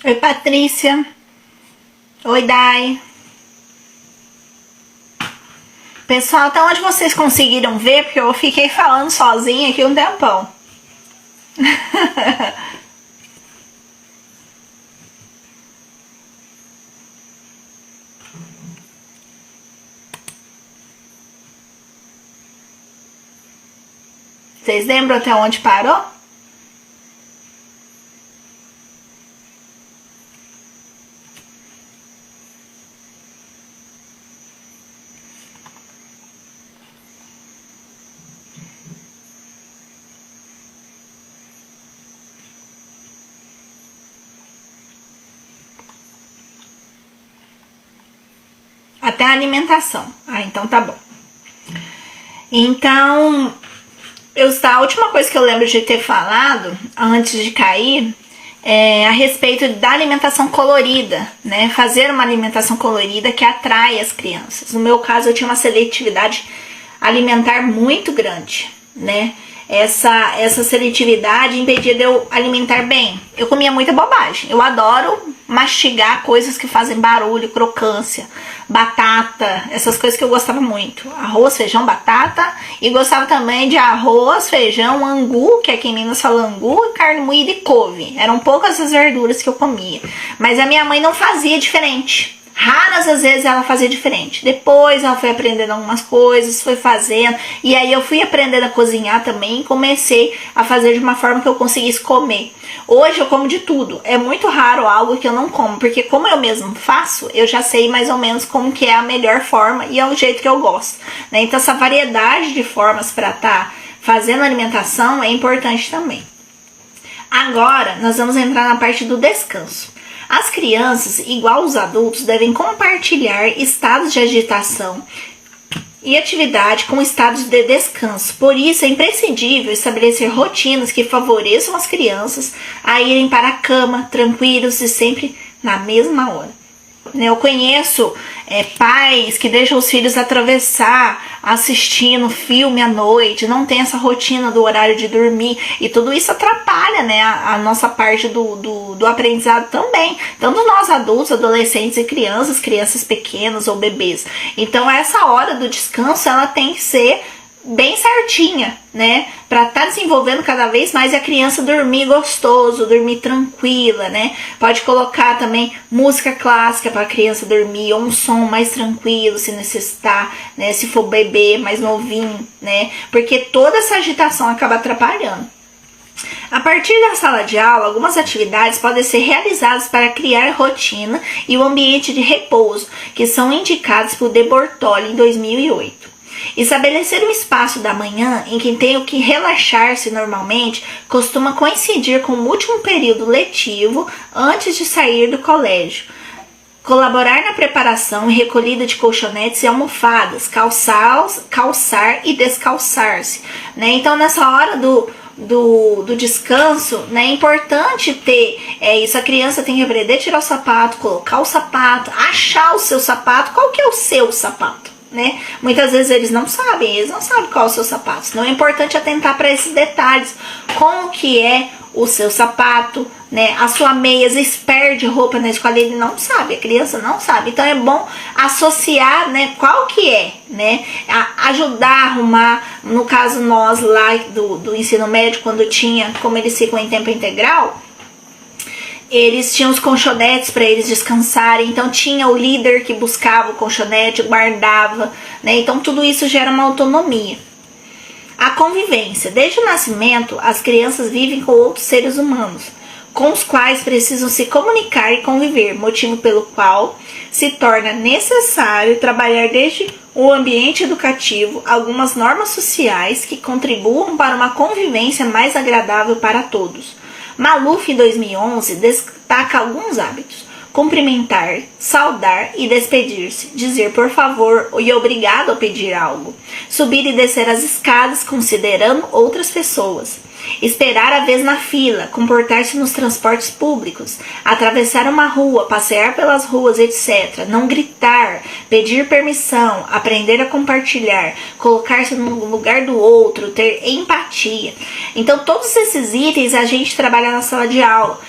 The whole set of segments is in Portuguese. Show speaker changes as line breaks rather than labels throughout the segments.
Oi, Patrícia. Oi, Dai. Pessoal, até onde vocês conseguiram ver? Porque eu fiquei falando sozinha aqui um tempão. Vocês lembram até onde parou? Até a alimentação. Ah, então tá bom. Então, a última coisa que eu lembro de ter falado antes de cair é a respeito da alimentação colorida, né? Fazer uma alimentação colorida que atrai as crianças. No meu caso, eu tinha uma seletividade alimentar muito grande, né? Essa seletividade impedia de eu alimentar bem. Eu comia muita bobagem. Eu adoro mastigar coisas que fazem barulho, crocância, batata, essas coisas que eu gostava muito. Arroz, feijão, batata. E gostava também de arroz, feijão, angu, que aqui em Minas fala angu, carne moída e couve. Eram poucas as verduras que eu comia. Mas a minha mãe não fazia diferente. Raras as vezes ela fazia diferente. Depois ela foi aprendendo algumas coisas, foi fazendo. E aí eu fui aprendendo a cozinhar também e comecei a fazer de uma forma que eu conseguisse comer. Hoje eu como de tudo. É muito raro algo que eu não como, porque como eu mesmo faço, eu já sei mais ou menos como que é a melhor forma e é o jeito que eu gosto, né? Então essa variedade de formas para estar fazendo alimentação é importante também. Agora nós vamos entrar na parte do descanso. As crianças, igual os adultos, devem compartilhar estados de agitação e atividade com estados de descanso. Por isso, é imprescindível estabelecer rotinas que favoreçam as crianças a irem para a cama tranquilos e sempre na mesma hora. Eu conheço pais que deixam os filhos atravessar assistindo filme à noite, não tem essa rotina do horário de dormir, e tudo isso atrapalha, né, a nossa parte do aprendizado também, tanto nós adultos, adolescentes e crianças pequenas ou bebês. Então essa hora do descanso ela tem que ser bem certinha, né, para estar desenvolvendo cada vez mais a criança dormir gostoso, dormir tranquila, né. Pode colocar também música clássica para a criança dormir, ou um som mais tranquilo se necessitar, né, se for bebê mais novinho, né, porque toda essa agitação acaba atrapalhando. A partir da sala de aula, algumas atividades podem ser realizadas para criar rotina e o ambiente de repouso, que são indicados por De Bortoli em 2008. Estabelecer um espaço da manhã em que tenho que relaxar-se normalmente costuma coincidir com o último período letivo antes de sair do colégio. Colaborar na preparação e recolhida de colchonetes e almofadas, calçar e descalçar-se, né? Então nessa hora do descanso, né, é importante ter isso. A criança tem que aprender a tirar o sapato, colocar o sapato, achar o seu sapato. Qual que é o seu sapato? Né? Muitas vezes eles não sabem qual é o seu sapato. Então é importante atentar para esses detalhes. Como que é o seu sapato, né? A sua meia, às vezes perde roupa na escola, ele não sabe, a criança não sabe. Então é bom associar, né, qual que é, né? Ajudar a arrumar. No caso nós lá do ensino médio, quando tinha, como eles ficam em tempo integral, eles tinham os colchonetes para eles descansarem, então tinha o líder que buscava o colchonete, guardava, né? Então tudo isso gera uma autonomia. A convivência. Desde o nascimento, as crianças vivem com outros seres humanos, com os quais precisam se comunicar e conviver, motivo pelo qual se torna necessário trabalhar desde o ambiente educativo algumas normas sociais que contribuam para uma convivência mais agradável para todos. Maluf, em 2011, destaca alguns hábitos: cumprimentar, saudar e despedir-se, dizer por favor e obrigado ao pedir algo, subir e descer as escadas considerando outras pessoas, esperar a vez na fila, comportar-se nos transportes públicos, atravessar uma rua, passear pelas ruas, etc. Não gritar, pedir permissão, aprender a compartilhar, colocar-se no lugar do outro, ter empatia. Então, todos esses itens a gente trabalha na sala de aula.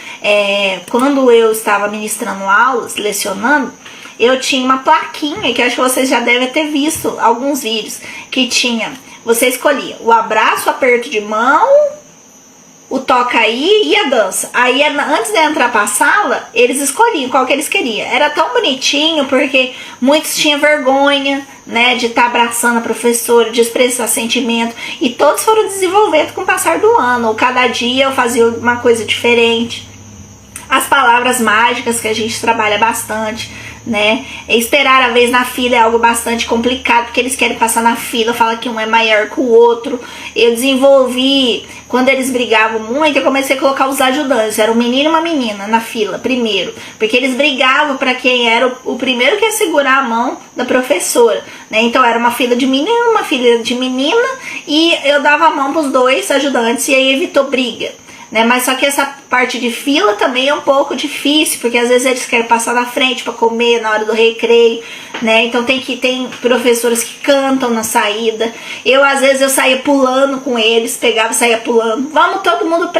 Quando eu estava ministrando aulas, lecionando, eu tinha uma plaquinha, que acho que vocês já devem ter visto alguns vídeos, que tinha, você escolhia o abraço, o aperto de mão, o toca aí e a dança. Aí, antes de entrar pra sala, eles escolhiam qual que eles queriam. Era tão bonitinho, porque muitos tinham vergonha, né, de estar abraçando a professora, de expressar sentimento, e todos foram desenvolvendo com o passar do ano. Cada dia eu fazia uma coisa diferente. As palavras mágicas, que a gente trabalha bastante, né? Esperar a vez na fila é algo bastante complicado, porque eles querem passar na fila, fala que um é maior que o outro. Eu desenvolvi, quando eles brigavam muito, eu comecei a colocar os ajudantes. Era um menino e uma menina na fila, primeiro, porque eles brigavam para quem era o primeiro que ia segurar a mão da professora, né? Então era uma fila de menino, uma fila de menina, e eu dava a mão para os dois ajudantes, e aí evitou briga, né? Mas só que essa parte de fila também é um pouco difícil, porque às vezes eles querem passar na frente para comer na hora do recreio, né? Então tem professoras que cantam na saída. Às vezes eu saía pulando com eles, pegava e saía pulando. Vamos todo mundo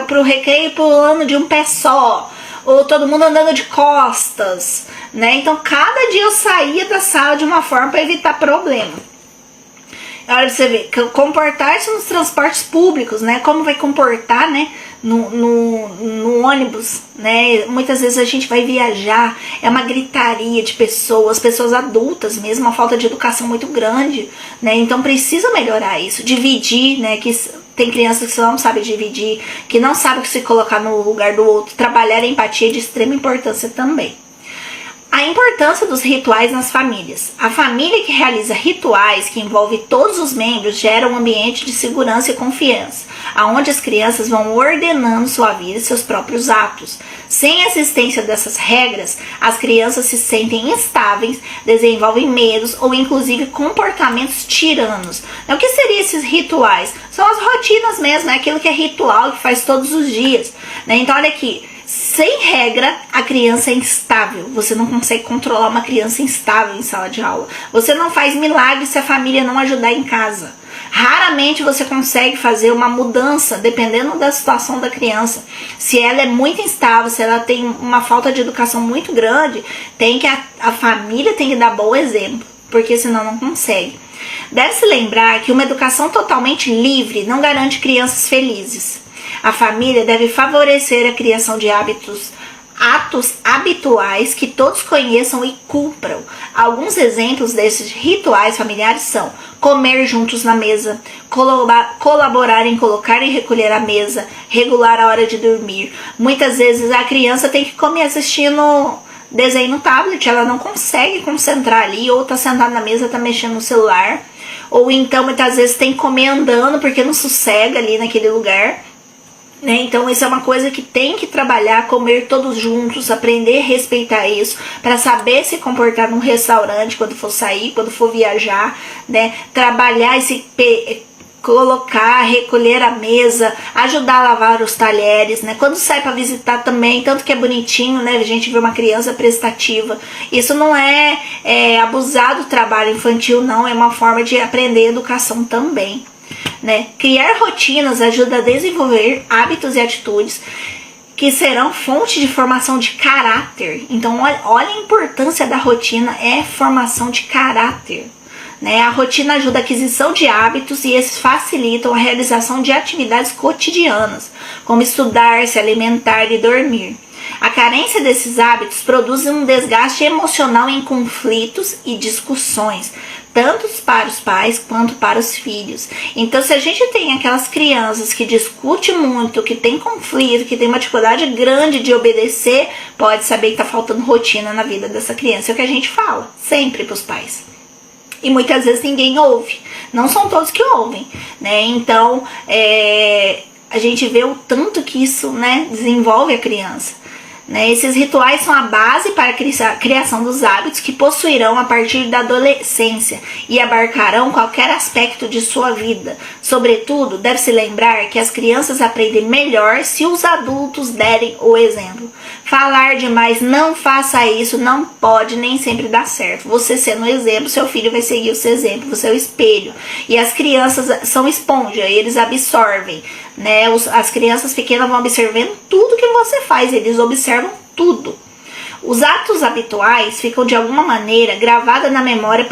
pro recreio pulando de um pé só, ou todo mundo andando de costas, né? Então cada dia eu saía da sala de uma forma para evitar problema. Olha, você vê, comportar-se nos transportes públicos, né? Como vai comportar, né? No ônibus, né? Muitas vezes a gente vai viajar, é uma gritaria de pessoas adultas mesmo, uma falta de educação muito grande, né? Então precisa melhorar isso, dividir, né? Que tem crianças que não sabem dividir, que não sabem se colocar no lugar do outro. Trabalhar a empatia é de extrema importância também. A importância dos rituais nas famílias. A família que realiza rituais que envolvem todos os membros gera um ambiente de segurança e confiança, onde as crianças vão ordenando sua vida e seus próprios atos. Sem a existência dessas regras, as crianças se sentem instáveis, desenvolvem medos ou inclusive comportamentos tiranos. O que seriam esses rituais? São as rotinas mesmo, é aquilo que é ritual, que faz todos os dias, né? Então olha aqui, sem regra, a criança é instável. Você não consegue controlar uma criança instável em sala de aula. Você não faz milagre se a família não ajudar em casa. Raramente você consegue fazer uma mudança, dependendo da situação da criança. Se ela é muito instável, se ela tem uma falta de educação muito grande, a família tem que dar bom exemplo, porque senão não consegue. Deve-se lembrar que uma educação totalmente livre não garante crianças felizes. A família deve favorecer a criação de atos habituais que todos conheçam e cumpram. Alguns exemplos desses rituais familiares são comer juntos na mesa, colaborar em colocar e recolher a mesa, regular a hora de dormir. Muitas vezes a criança tem que comer assistindo desenho no tablet, ela não consegue concentrar ali, ou tá sentada na mesa, tá mexendo no celular, ou então muitas vezes tem que comer andando porque não sossega ali naquele lugar. Então isso é uma coisa que tem que trabalhar, comer todos juntos, aprender a respeitar isso, para saber se comportar num restaurante quando for sair, quando for viajar, né? Trabalhar esse colocar, recolher a mesa, ajudar a lavar os talheres, né? Quando sai para visitar também, tanto que é bonitinho, né? A gente vê uma criança prestativa. Isso não é abusar do trabalho infantil, não, é uma forma de aprender educação também. Né? Criar rotinas ajuda a desenvolver hábitos e atitudes que serão fonte de formação de caráter. Então olha a importância da rotina, é formação de caráter, né? A rotina ajuda a aquisição de hábitos e esses facilitam a realização de atividades cotidianas, como estudar, se alimentar e dormir. A carência desses hábitos produz um desgaste emocional em conflitos e discussões, tanto para os pais quanto para os filhos. Então, se a gente tem aquelas crianças que discutem muito, que tem conflito, que tem uma dificuldade grande de obedecer, pode saber que está faltando rotina na vida dessa criança. É o que a gente fala sempre para os pais. E muitas vezes ninguém ouve. Não são todos que ouvem, né? Então, a gente vê o tanto que isso, né, desenvolve a criança. né? Esses rituais são a base para a criação dos hábitos que possuirão a partir da adolescência e abarcarão qualquer aspecto de sua vida. Sobretudo, deve-se lembrar que as crianças aprendem melhor se os adultos derem o exemplo. Falar demais, não faça isso, não pode, nem sempre dá certo. Você sendo o exemplo, seu filho vai seguir o seu exemplo, você é o espelho. E as crianças são esponja, eles absorvem, né? As crianças pequenas vão observando tudo que você faz, eles observam tudo. Os atos habituais ficam de alguma maneira gravados na memória,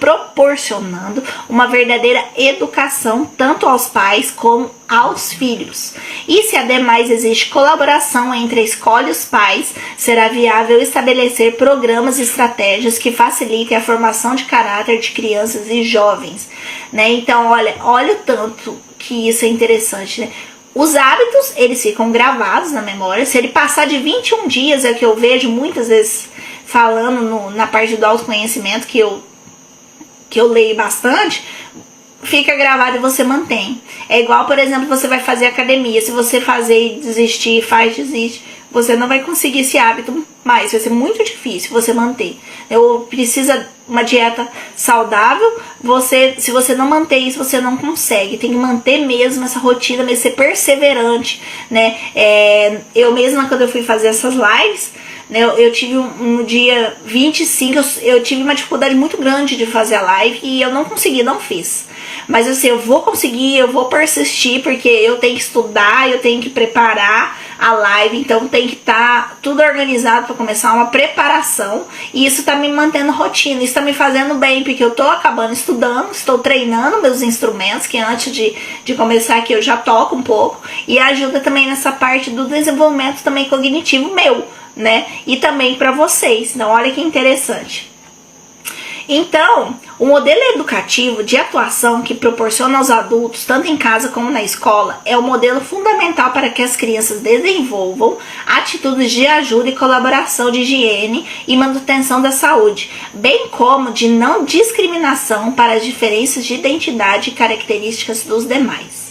proporcionando uma verdadeira educação tanto aos pais como aos filhos. E se ademais existe colaboração entre a escola e os pais, será viável estabelecer programas e estratégias que facilitem a formação de caráter de crianças e jovens, né? Então, olha o tanto que isso é interessante, né? Os hábitos, eles ficam gravados na memória. Se ele passar de 21 dias, é o que eu vejo muitas vezes falando na parte do autoconhecimento, que eu leio bastante, fica gravado e você mantém. É igual, por exemplo, você vai fazer academia. Se você fazer e desistir, desiste, você não vai conseguir esse hábito mais. Vai ser muito difícil você manter. Precisa uma dieta saudável. Se você não manter isso, você não consegue. Tem que manter mesmo essa rotina, mesmo ser perseverante, né? Eu mesma, quando eu fui fazer essas lives, né, eu tive no dia 25, eu tive uma dificuldade muito grande de fazer a live e eu não consegui, não fiz. Mas assim, eu vou conseguir, eu vou persistir, porque eu tenho que estudar, eu tenho que preparar a live, então tem que estar tudo organizado para começar uma preparação, e isso tá me mantendo rotina, isso tá me fazendo bem, porque eu tô acabando estudando, estou treinando meus instrumentos, que antes de começar aqui eu já toco um pouco, e ajuda também nessa parte do desenvolvimento também cognitivo meu, né, e também para vocês. Então olha que interessante. Então, o modelo educativo de atuação que proporciona aos adultos, tanto em casa como na escola, é o modelo fundamental para que as crianças desenvolvam atitudes de ajuda e colaboração de higiene e manutenção da saúde, bem como de não discriminação para as diferenças de identidade e características dos demais.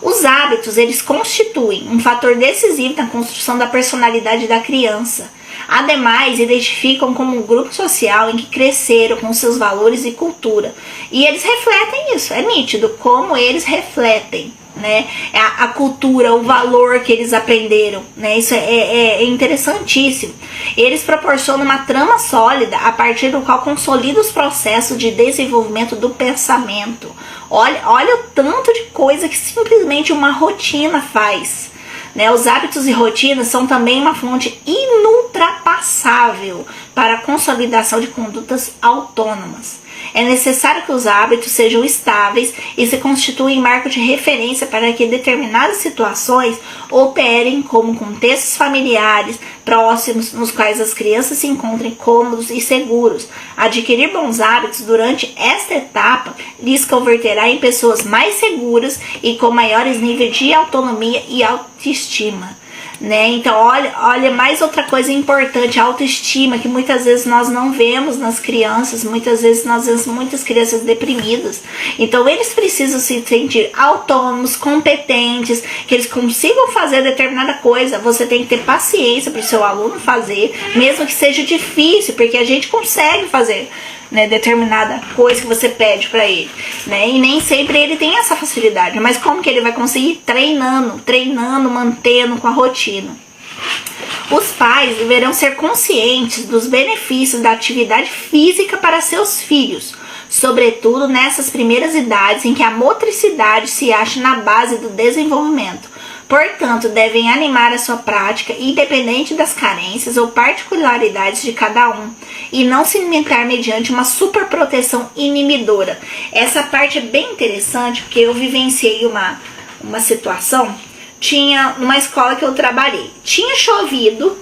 Os hábitos, eles constituem um fator decisivo na construção da personalidade da criança. Ademais, identificam como um grupo social em que cresceram com seus valores e cultura. E eles refletem isso, é nítido como eles refletem, né? A cultura, o valor que eles aprenderam, né? Isso é interessantíssimo. Eles proporcionam uma trama sólida a partir do qual consolida os processos de desenvolvimento do pensamento. Olha o tanto de coisa que simplesmente uma rotina faz. Né, os hábitos e rotinas são também uma fonte inultrapassável para a consolidação de condutas autônomas. É necessário que os hábitos sejam estáveis e se constituem marco de referência para que determinadas situações operem como contextos familiares próximos nos quais as crianças se encontrem cômodos e seguros. Adquirir bons hábitos durante esta etapa lhes converterá em pessoas mais seguras e com maiores níveis de autonomia e autoestima. Né? Então, olha mais outra coisa importante, a autoestima, que muitas vezes nós não vemos nas crianças, muitas vezes nós vemos muitas crianças deprimidas. Então, eles precisam se sentir autônomos, competentes, que eles consigam fazer determinada coisa. Você tem que ter paciência para o seu aluno fazer, mesmo que seja difícil, porque a gente consegue fazer, né, determinada coisa que você pede para ele, né? E nem sempre ele tem essa facilidade, mas como que ele vai conseguir? Treinando, mantendo com a rotina. Os pais deverão ser conscientes dos benefícios da atividade física para seus filhos, sobretudo nessas primeiras idades em que a motricidade se acha na base do desenvolvimento. Portanto, devem animar a sua prática, independente das carências ou particularidades de cada um, e não se limitar mediante uma superproteção inibidora. Essa parte é bem interessante, porque eu vivenciei uma situação. Tinha uma escola que eu trabalhei, tinha chovido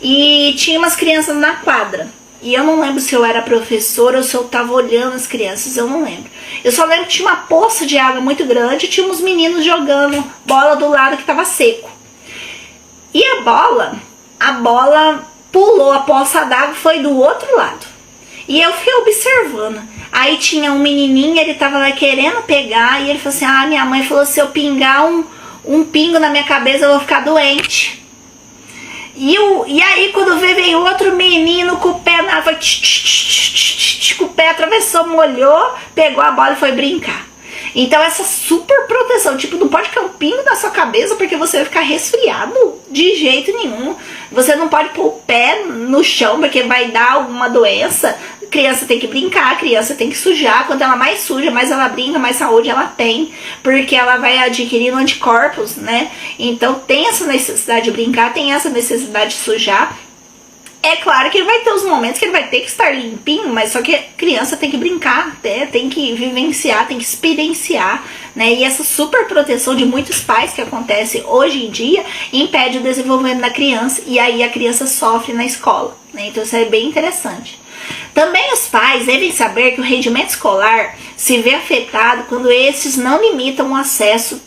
e tinha umas crianças na quadra. E eu não lembro se eu era professora ou se eu estava olhando as crianças, eu não lembro. Eu só lembro que tinha uma poça de água muito grande e tinha uns meninos jogando bola do lado que estava seco. E a bola pulou, a poça d'água foi do outro lado. E eu fiquei observando. Aí tinha um menininho, ele estava lá querendo pegar e ele falou assim, minha mãe falou, se eu pingar um pingo na minha cabeça eu vou ficar doente. E aí quando vem outro menino com o pé na água, com o pé atravessou, molhou, pegou a bola e foi brincar. Então essa super proteção, tipo, não pode cair um pingo na sua cabeça porque você vai ficar resfriado de jeito nenhum. Você não pode pôr o pé no chão porque vai dar alguma doença. A criança tem que brincar, a criança tem que sujar. Quanto ela mais suja, mais ela brinca, mais saúde ela tem, porque ela vai adquirindo anticorpos, né? Então tem essa necessidade de brincar, tem essa necessidade de sujar. É claro que ele vai ter os momentos que ele vai ter que estar limpinho, mas só que a criança tem que brincar, né? Tem que vivenciar, tem que experienciar, né? E essa super proteção de muitos pais que acontece hoje em dia impede o desenvolvimento da criança e aí a criança sofre na escola, né? Então isso é bem interessante. Também os pais devem saber que o rendimento escolar se vê afetado quando esses não limitam o acesso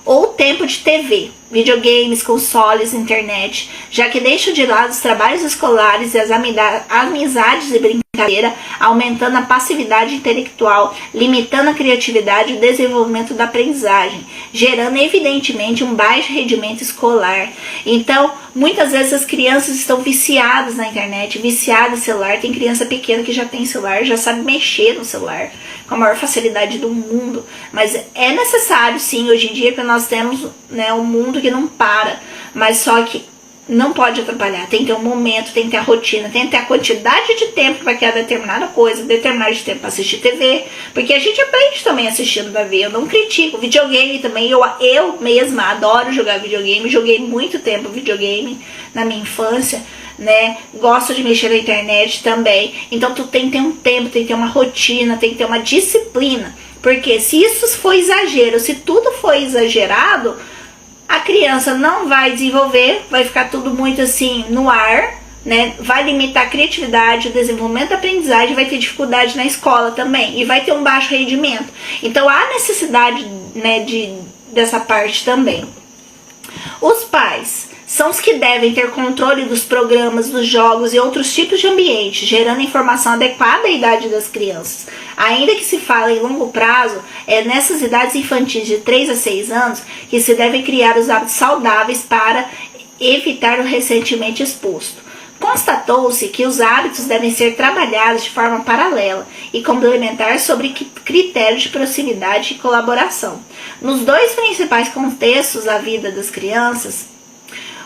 ou tempo de TV, videogames, consoles, internet, já que deixam de lado os trabalhos escolares e as amizades e brincadeira, aumentando a passividade intelectual, limitando a criatividade e o desenvolvimento da aprendizagem, gerando evidentemente um baixo rendimento escolar. Então, muitas vezes as crianças estão viciadas na internet, viciadas no celular. Tem criança pequena que já tem celular, já sabe mexer no celular com a maior facilidade do mundo. Mas é necessário, sim, hoje em dia, que nós temos, né, um mundo que não para, mas só que não pode atrapalhar. Tem que ter um momento, tem que ter a rotina, tem que ter a quantidade de tempo para criar determinada coisa, determinado de tempo para assistir TV, porque a gente aprende também assistindo TV. Eu não critico. Videogame também, eu mesma adoro jogar videogame, joguei muito tempo videogame na minha infância, né? Gosto de mexer na internet também. Então tu tem que ter um tempo, tem que ter uma rotina, tem que ter uma disciplina, porque se isso for exagero, se tudo for exagerado, a criança não vai desenvolver, vai ficar tudo muito assim no ar, né? Vai limitar a criatividade, o desenvolvimento da aprendizagem, vai ter dificuldade na escola também e vai ter um baixo rendimento. Então há necessidade, né, dessa parte também. Os pais são os que devem ter controle dos programas, dos jogos e outros tipos de ambiente, gerando informação adequada à idade das crianças. Ainda que se fale em longo prazo, é nessas idades infantis de 3 a 6 anos que se devem criar os hábitos saudáveis para evitar o ressentimento exposto. Constatou-se que os hábitos devem ser trabalhados de forma paralela e complementar sobre critérios de proximidade e colaboração. Nos dois principais contextos da vida das crianças,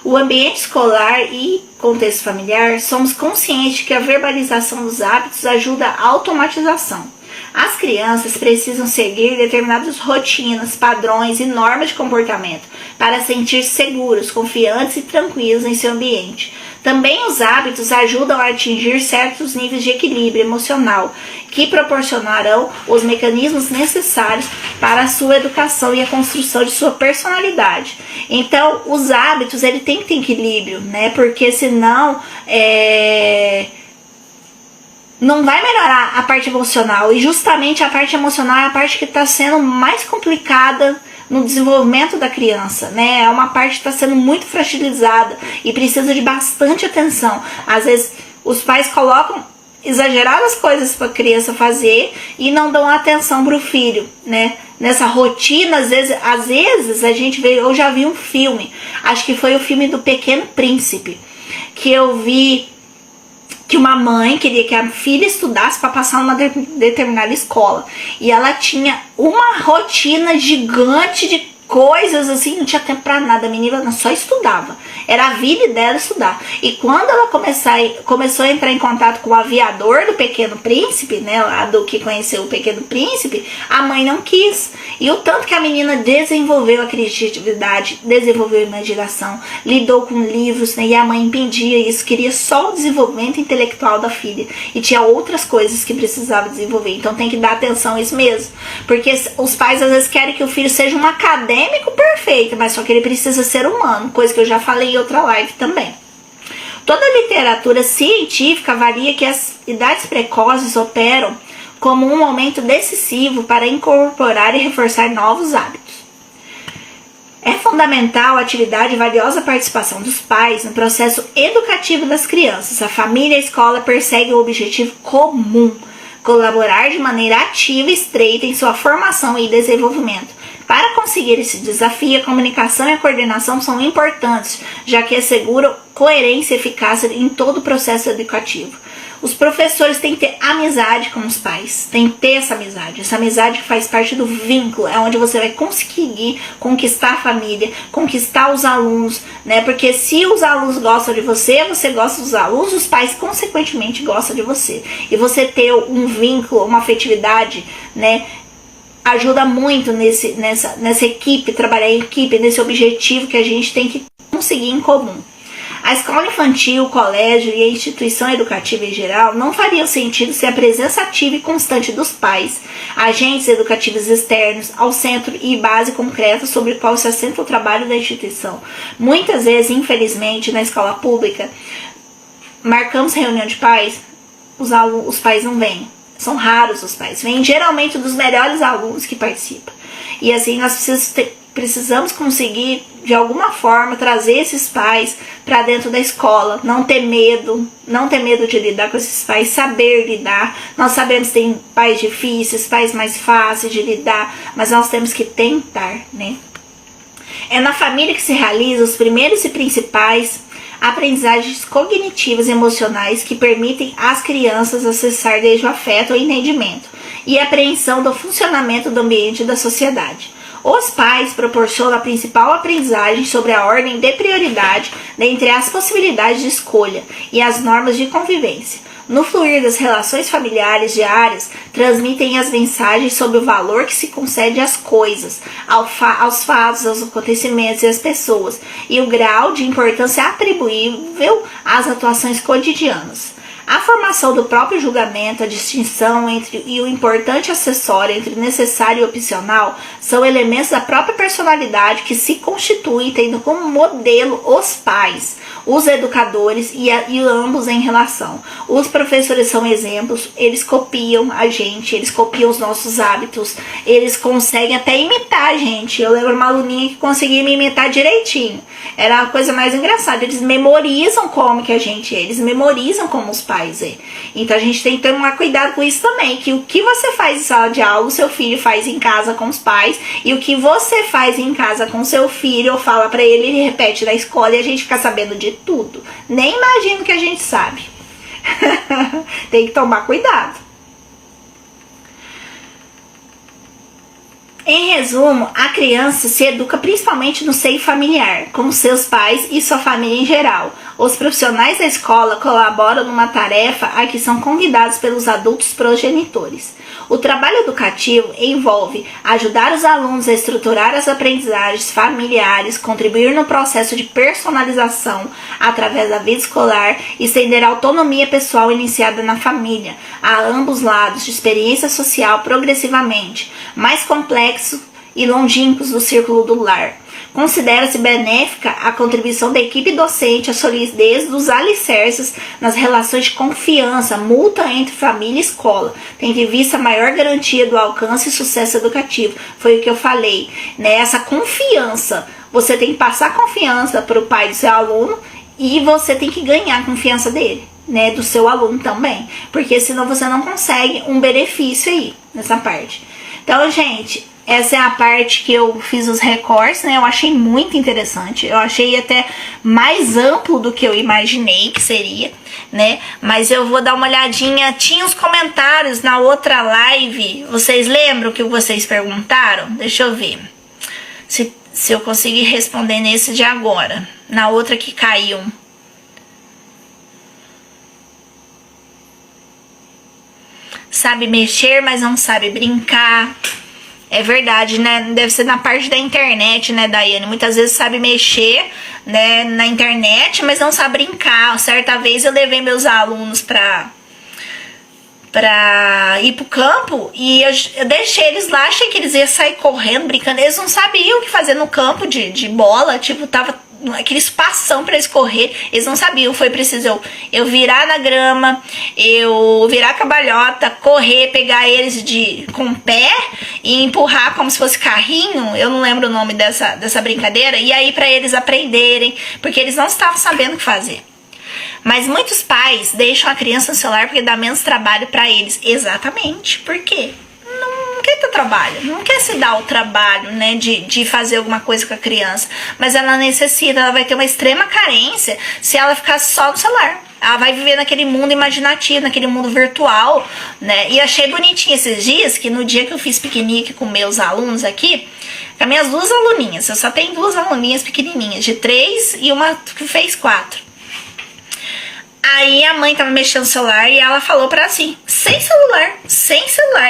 o ambiente escolar e contexto familiar, somos conscientes que a verbalização dos hábitos ajuda a automatização. As crianças precisam seguir determinadas rotinas, padrões e normas de comportamento para sentir-se seguros, confiantes e tranquilos em seu ambiente. Também os hábitos ajudam a atingir certos níveis de equilíbrio emocional, que proporcionarão os mecanismos necessários para a sua educação e a construção de sua personalidade. Então, os hábitos, ele tem que ter equilíbrio, né? Porque senão não vai melhorar a parte emocional. E justamente a parte emocional é a parte que está sendo mais complicada no desenvolvimento da criança, né? É uma parte que está sendo muito fragilizada e precisa de bastante atenção. Às vezes os pais colocam exageradas coisas para a criança fazer e não dão atenção para o filho, né? Nessa rotina, às vezes a gente vê, eu já vi um filme, acho que foi o filme do Pequeno Príncipe, que eu vi que uma mãe queria que a filha estudasse para passar numa determinada escola. E ela tinha uma rotina gigante de coisas assim, não tinha tempo pra nada. A menina só estudava. Era a vida dela estudar. E quando ela começou a entrar em contato com o aviador do Pequeno Príncipe, né, lá do que conheceu o Pequeno Príncipe, a mãe não quis. E o tanto que a menina desenvolveu a criatividade, desenvolveu a imaginação, lidou com livros, né, e a mãe impedia isso, queria só o desenvolvimento intelectual da filha. E tinha outras coisas que precisava desenvolver. Então tem que dar atenção a isso mesmo. Porque os pais às vezes querem que o filho seja um acadêmico perfeito, mas só que ele precisa ser humano, coisa que eu já falei em outra live também. Toda a literatura científica avalia que as idades precoces operam como um momento decisivo para incorporar e reforçar novos hábitos. É fundamental a atividade e valiosa participação dos pais no processo educativo das crianças. A família e a escola perseguem o objetivo comum: colaborar de maneira ativa e estreita em sua formação e desenvolvimento, Para conseguir esse desafio, a comunicação e a coordenação são importantes, já que asseguram coerência e eficácia em todo o processo educativo. Os professores têm que ter amizade com os pais, tem que ter essa amizade que faz parte do vínculo, é onde você vai conseguir conquistar a família, conquistar os alunos, né? Porque se os alunos gostam de você, você gosta dos alunos, os pais consequentemente gostam de você. E você ter um vínculo, uma afetividade, né? Ajuda muito nessa equipe, trabalhar em equipe, nesse objetivo que a gente tem que conseguir em comum. A escola infantil, o colégio e a instituição educativa em geral não fariam sentido sem a presença ativa e constante dos pais, agentes educativos externos, ao centro e base concreta sobre o qual se assenta o trabalho da instituição. Muitas vezes, infelizmente, na escola pública, marcamos reunião de pais, os pais não vêm. São raros os pais, vêm geralmente dos melhores alunos que participam. E assim, nós precisamos conseguir, de alguma forma, trazer esses pais para dentro da escola, não ter medo de lidar com esses pais, saber lidar. Nós sabemos que tem pais difíceis, pais mais fáceis de lidar, mas nós temos que tentar, né? É na família que se realizam os primeiros e principais aprendizagens cognitivas e emocionais que permitem às crianças acessar desde o afeto ao entendimento e a apreensão do funcionamento do ambiente e da sociedade. Os pais proporcionam a principal aprendizagem sobre a ordem de prioridade dentre as possibilidades de escolha e as normas de convivência. No fluir das relações familiares diárias, transmitem as mensagens sobre o valor que se concede às coisas, aos fatos, aos acontecimentos e às pessoas, e o grau de importância atribuível às atuações cotidianas. A formação do próprio julgamento, a distinção e o importante acessório entre necessário e opcional são elementos da própria personalidade que se constituem tendo como modelo os pais, os educadores e ambos em relação. Os professores são exemplos, eles copiam a gente, eles copiam os nossos hábitos, eles conseguem até imitar a gente. Eu lembro uma aluninha que conseguia me imitar direitinho. Era a coisa mais engraçada, eles memorizam como que a gente é, eles memorizam como os pais é. Então a gente tem que tomar cuidado com isso também, que o que você faz em sala de aula, o seu filho faz em casa com os pais, e o que você faz em casa com seu filho, ou fala pra ele, ele repete na escola e a gente fica sabendo de tudo. Nem imagino que a gente sabe. Tem que tomar cuidado. Em resumo, a criança se educa principalmente no seio familiar, com seus pais e sua família em geral. Os profissionais da escola colaboram numa tarefa a que são convidados pelos adultos progenitores. O trabalho educativo envolve ajudar os alunos a estruturar as aprendizagens familiares, contribuir no processo de personalização através da vida escolar e estender a autonomia pessoal iniciada na família, a ambos lados de experiência social progressivamente, mais complexo e longínquos do círculo do lar. Considera-se benéfica a contribuição da equipe docente à solidez dos alicerces nas relações de confiança mútua entre família e escola, tendo em vista a maior garantia do alcance e sucesso educativo. Foi o que eu falei, né? Essa confiança, você tem que passar confiança para o pai do seu aluno e você tem que ganhar a confiança dele, né? Do seu aluno também, porque senão você não consegue um benefício aí nessa parte. Então, gente, essa é a parte que eu fiz os recortes, né? Eu achei muito interessante. Eu achei até mais amplo do que eu imaginei que seria, né? Mas eu vou dar uma olhadinha. Tinha os comentários na outra live. Vocês lembram o que vocês perguntaram? Deixa eu ver se eu conseguir responder nesse de agora. Na outra que caiu. Sabe mexer, mas não sabe brincar. É verdade, né? Deve ser na parte da internet, né, Daiane? Muitas vezes sabe mexer, né, na internet, mas não sabe brincar. Certa vez eu levei meus alunos pra ir pro campo e eu deixei eles lá, achei que eles iam sair correndo, brincando. Eles não sabiam o que fazer no campo de bola, tipo, tava aquele espação para eles correr, eles não sabiam. Foi preciso eu virar na grama, eu virar a cambalhota, correr, pegar eles com o pé e empurrar como se fosse carrinho. Eu não lembro o nome dessa brincadeira. E aí para eles aprenderem, porque eles não estavam sabendo o que fazer. Mas muitos pais deixam a criança no celular porque dá menos trabalho para eles. Exatamente. Por quê? quer ter trabalho, não quer se dar o trabalho, né, de fazer alguma coisa com a criança, mas ela necessita, ela vai ter uma extrema carência se ela ficar só no celular. Ela vai viver naquele mundo imaginativo, naquele mundo virtual, né? E achei bonitinho esses dias que no dia que eu fiz piquenique com meus alunos aqui, com as minhas 2 aluninhas, eu só tenho 2 aluninhas pequenininhas, de 3 e uma que fez 4. Aí a mãe tava mexendo no celular e ela falou pra ela assim, sem celular.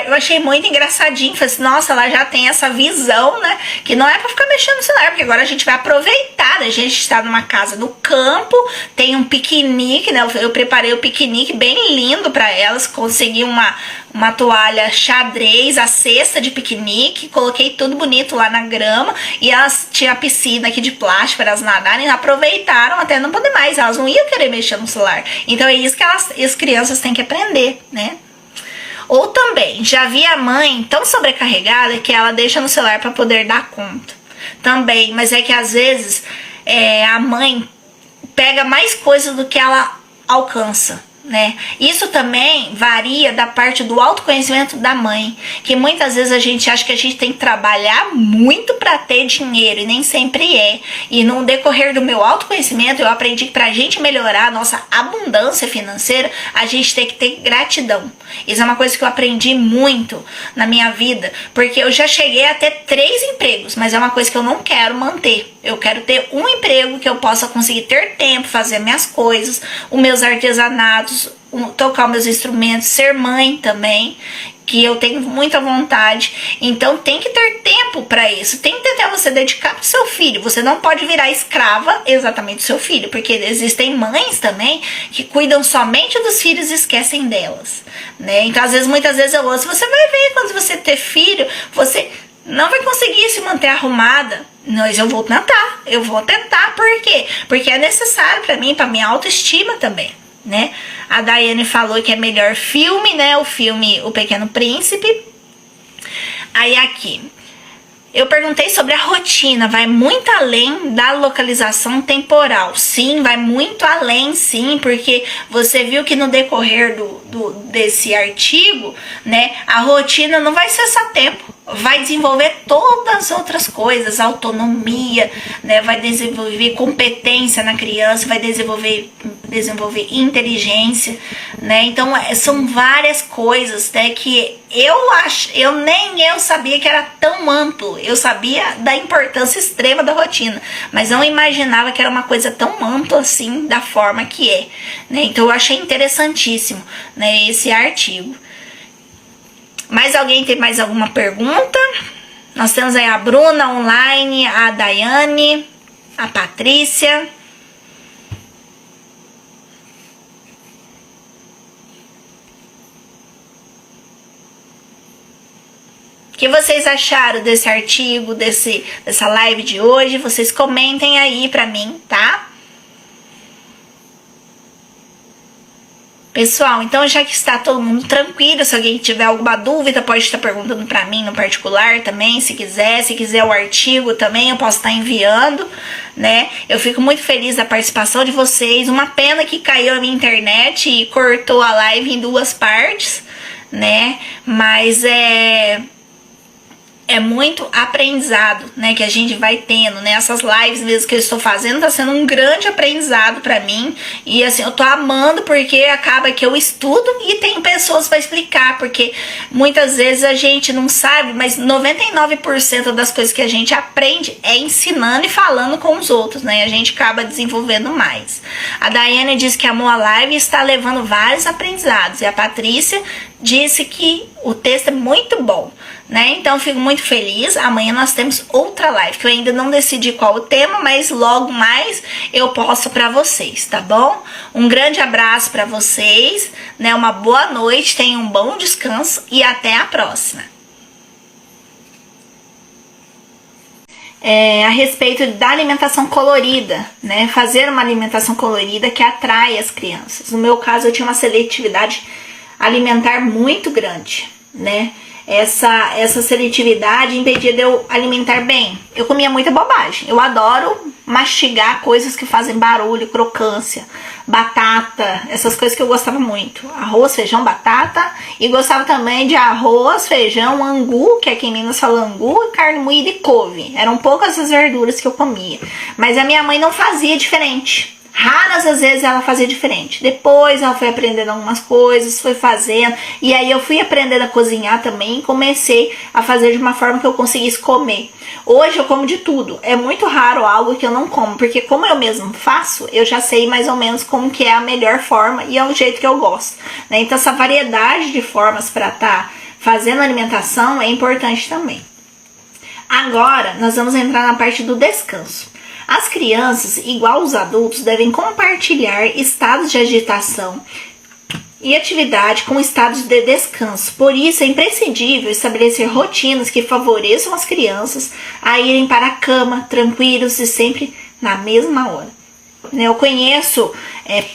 Eu achei muito engraçadinho, falei assim, nossa, ela já tem essa visão, né, que não é pra ficar mexendo no celular, porque agora a gente vai aproveitar, né? A gente está numa casa no campo, tem um piquenique, né, eu preparei o piquenique bem lindo pra elas, consegui uma toalha xadrez, a cesta de piquenique, coloquei tudo bonito lá na grama, e elas tinham a piscina aqui de plástico para elas nadarem, aproveitaram até não poder mais, elas não iam querer mexer no celular. Então é isso que as crianças têm que aprender, né? Ou também, já vi a mãe tão sobrecarregada que ela deixa no celular para poder dar conta. Também, mas é que às vezes a mãe pega mais coisas do que ela alcança, né? Isso também varia da parte do autoconhecimento da mãe, que muitas vezes a gente acha que a gente tem que trabalhar muito para ter dinheiro e nem sempre é. E no decorrer do meu autoconhecimento eu aprendi que pra gente melhorar a nossa abundância financeira, a gente tem que ter gratidão. Isso é uma coisa que eu aprendi muito na minha vida, porque eu já cheguei a ter 3 empregos, mas é uma coisa que eu não quero manter. Eu quero ter um emprego que eu possa conseguir ter tempo, fazer minhas coisas, os meus artesanatos, tocar meus instrumentos, ser mãe também, que eu tenho muita vontade. Então tem que ter tempo para isso, tem que ter você dedicar pro seu filho. Você não pode virar escrava exatamente do seu filho, porque existem mães também que cuidam somente dos filhos e esquecem delas, né? Então muitas vezes eu ouço, você vai ver quando você ter filho, você não vai conseguir se manter arrumada. Mas eu vou tentar, por quê? Porque é necessário para mim, para minha autoestima também, né? A Daiane falou que é melhor filme, né? O filme O Pequeno Príncipe. Aí aqui, eu perguntei sobre a rotina, vai muito além da localização temporal. Sim, vai muito além, sim, porque você viu que no decorrer desse artigo, né, a rotina não vai cessar tempo. Vai desenvolver todas as outras coisas, autonomia, né? Vai desenvolver competência na criança, vai desenvolver inteligência, né? Então são várias coisas, né, que nem eu sabia que era tão amplo. Eu sabia da importância extrema da rotina, mas não imaginava que era uma coisa tão ampla assim, da forma que é, né? Então eu achei interessantíssimo, né, esse artigo. Mais alguém tem mais alguma pergunta? Nós temos aí a Bruna online, a Daiane, a Patrícia. O que vocês acharam desse artigo, dessa live de hoje? Vocês comentem aí pra mim, tá? Pessoal, então já que está todo mundo tranquilo, se alguém tiver alguma dúvida, pode estar perguntando para mim no particular também, se quiser o artigo também, eu posso estar enviando, né? Eu fico muito feliz da participação de vocês. Uma pena que caiu a minha internet e cortou a live em 2 partes, né? Mas é muito aprendizado, né, que a gente vai tendo, né? Essas lives mesmo que eu estou fazendo tá sendo um grande aprendizado pra mim, e assim, eu tô amando, porque acaba que eu estudo e tem pessoas para explicar, porque muitas vezes a gente não sabe, mas 99% das coisas que a gente aprende é ensinando e falando com os outros, né? A gente acaba desenvolvendo mais. A Daiane disse que amou a live e está levando vários aprendizados, e a Patrícia disse que o texto é muito bom, né? Então fico muito feliz. Amanhã nós temos outra live, que eu ainda não decidi qual o tema, mas logo mais eu posto para vocês, tá bom? Um grande abraço para vocês, né? Uma boa noite, tenham um bom descanso e até a próxima. A respeito da alimentação colorida, né? Fazer uma alimentação colorida que atrai as crianças. No meu caso, eu tinha uma seletividade alimentar muito grande, né? essa seletividade impedia de eu alimentar bem. Eu comia muita bobagem. Eu adoro mastigar coisas que fazem barulho, crocância, batata, essas coisas que eu gostava muito. Arroz, feijão, batata. E gostava também de arroz, feijão, angu, que aqui em Minas fala angu, carne moída e couve. Eram poucas as verduras que eu comia. Mas a minha mãe não fazia diferente. Raras às vezes ela fazia diferente. Depois ela foi aprendendo algumas coisas, foi fazendo. E aí eu fui aprendendo a cozinhar também. E comecei a fazer de uma forma que eu conseguisse comer. Hoje eu como de tudo. É muito raro algo que eu não como. Porque como eu mesmo faço, eu já sei mais ou menos como que é a melhor forma. E é o jeito que eu gosto, né? Então essa variedade de formas para estar fazendo alimentação é importante também. Agora nós vamos entrar na parte do descanso. As crianças, igual os adultos, devem compartilhar estados de agitação e atividade com estados de descanso. Por isso, é imprescindível estabelecer rotinas que favoreçam as crianças a irem para a cama tranquilos e sempre na mesma hora. Eu conheço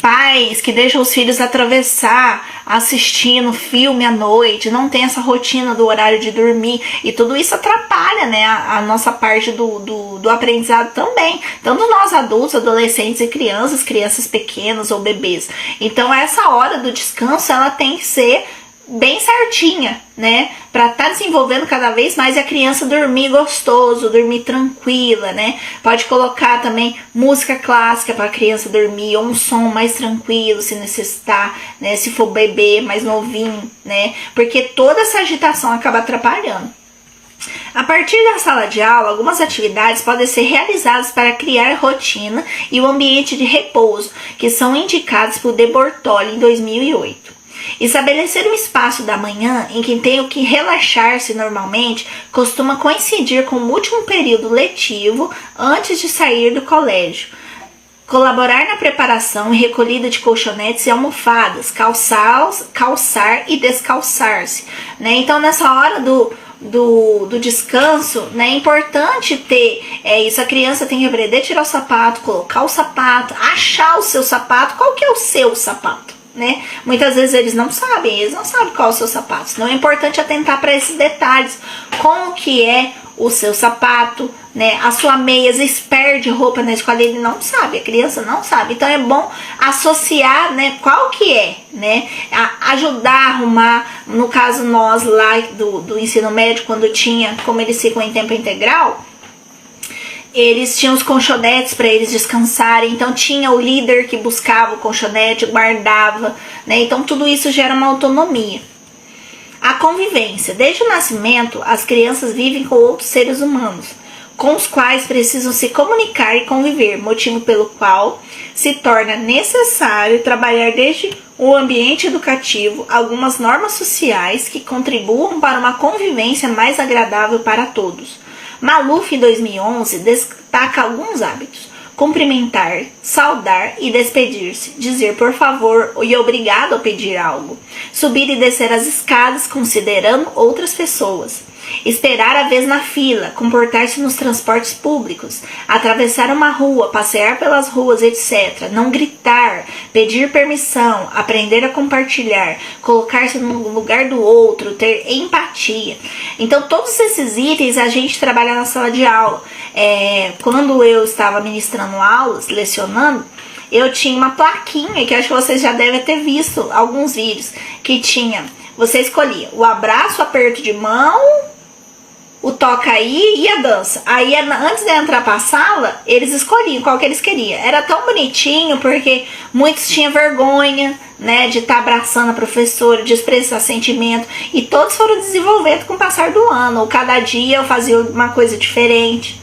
pais que deixam os filhos atravessar assistindo filme à noite, não tem essa rotina do horário de dormir, e tudo isso atrapalha, né, a nossa parte do aprendizado também, tanto nós adultos, adolescentes e crianças pequenas ou bebês. Então essa hora do descanso ela tem que ser bem certinha, né, para estar desenvolvendo cada vez mais a criança dormir gostoso, dormir tranquila, né. Pode colocar também música clássica para a criança dormir, ou um som mais tranquilo se necessitar, né, se for bebê mais novinho, né, porque toda essa agitação acaba atrapalhando. A partir da sala de aula, algumas atividades podem ser realizadas para criar rotina e o ambiente de repouso, que são indicados por De Bortoli em 2008. Estabelecer um espaço da manhã em que tenho que relaxar-se normalmente costuma coincidir com o último período letivo antes de sair do colégio. Colaborar na preparação e recolhida de colchonetes e almofadas, calçar e descalçar-se, né? Então nessa hora do descanso, né, é importante ter isso. A criança tem que aprender a tirar o sapato, colocar o sapato, achar o seu sapato. Qual que é o seu sapato? Né? Muitas vezes eles não sabem qual é o seu sapato. Então é importante atentar para esses detalhes, como que é o seu sapato, né? A sua meia, às vezes perde roupa na escola, ele não sabe, a criança não sabe. Então é bom associar, né, qual que é, né? Ajudar a arrumar, no caso nós lá do ensino médio, quando tinha, como eles ficam em tempo integral, eles tinham os colchonetes para eles descansarem, então tinha o líder que buscava o colchonete, guardava, né? Então tudo isso gera uma autonomia. A convivência. Desde o nascimento, as crianças vivem com outros seres humanos, com os quais precisam se comunicar e conviver, motivo pelo qual se torna necessário trabalhar desde o ambiente educativo algumas normas sociais que contribuam para uma convivência mais agradável para todos. Maluf, em 2011, destaca alguns hábitos: cumprimentar, saudar e despedir-se, dizer por favor e obrigado ao pedir algo, subir e descer as escadas considerando outras pessoas, esperar a vez na fila, comportar-se nos transportes públicos, atravessar uma rua, passear pelas ruas, etc. Não gritar, pedir permissão, aprender a compartilhar, colocar-se no lugar do outro, ter empatia. Então todos esses itens a gente trabalha na sala de aula. Quando eu estava ministrando aulas, lecionando, eu tinha uma plaquinha, que acho que vocês já devem ter visto alguns vídeos, que tinha, você escolhia o abraço, o aperto de mão, o toca aí e a dança. Aí antes de entrar pra sala, eles escolhiam qual que eles queriam. Era tão bonitinho porque muitos tinham vergonha, né, de estar abraçando a professora, de expressar sentimento, e todos foram desenvolvendo com o passar do ano. Cada dia eu fazia uma coisa diferente.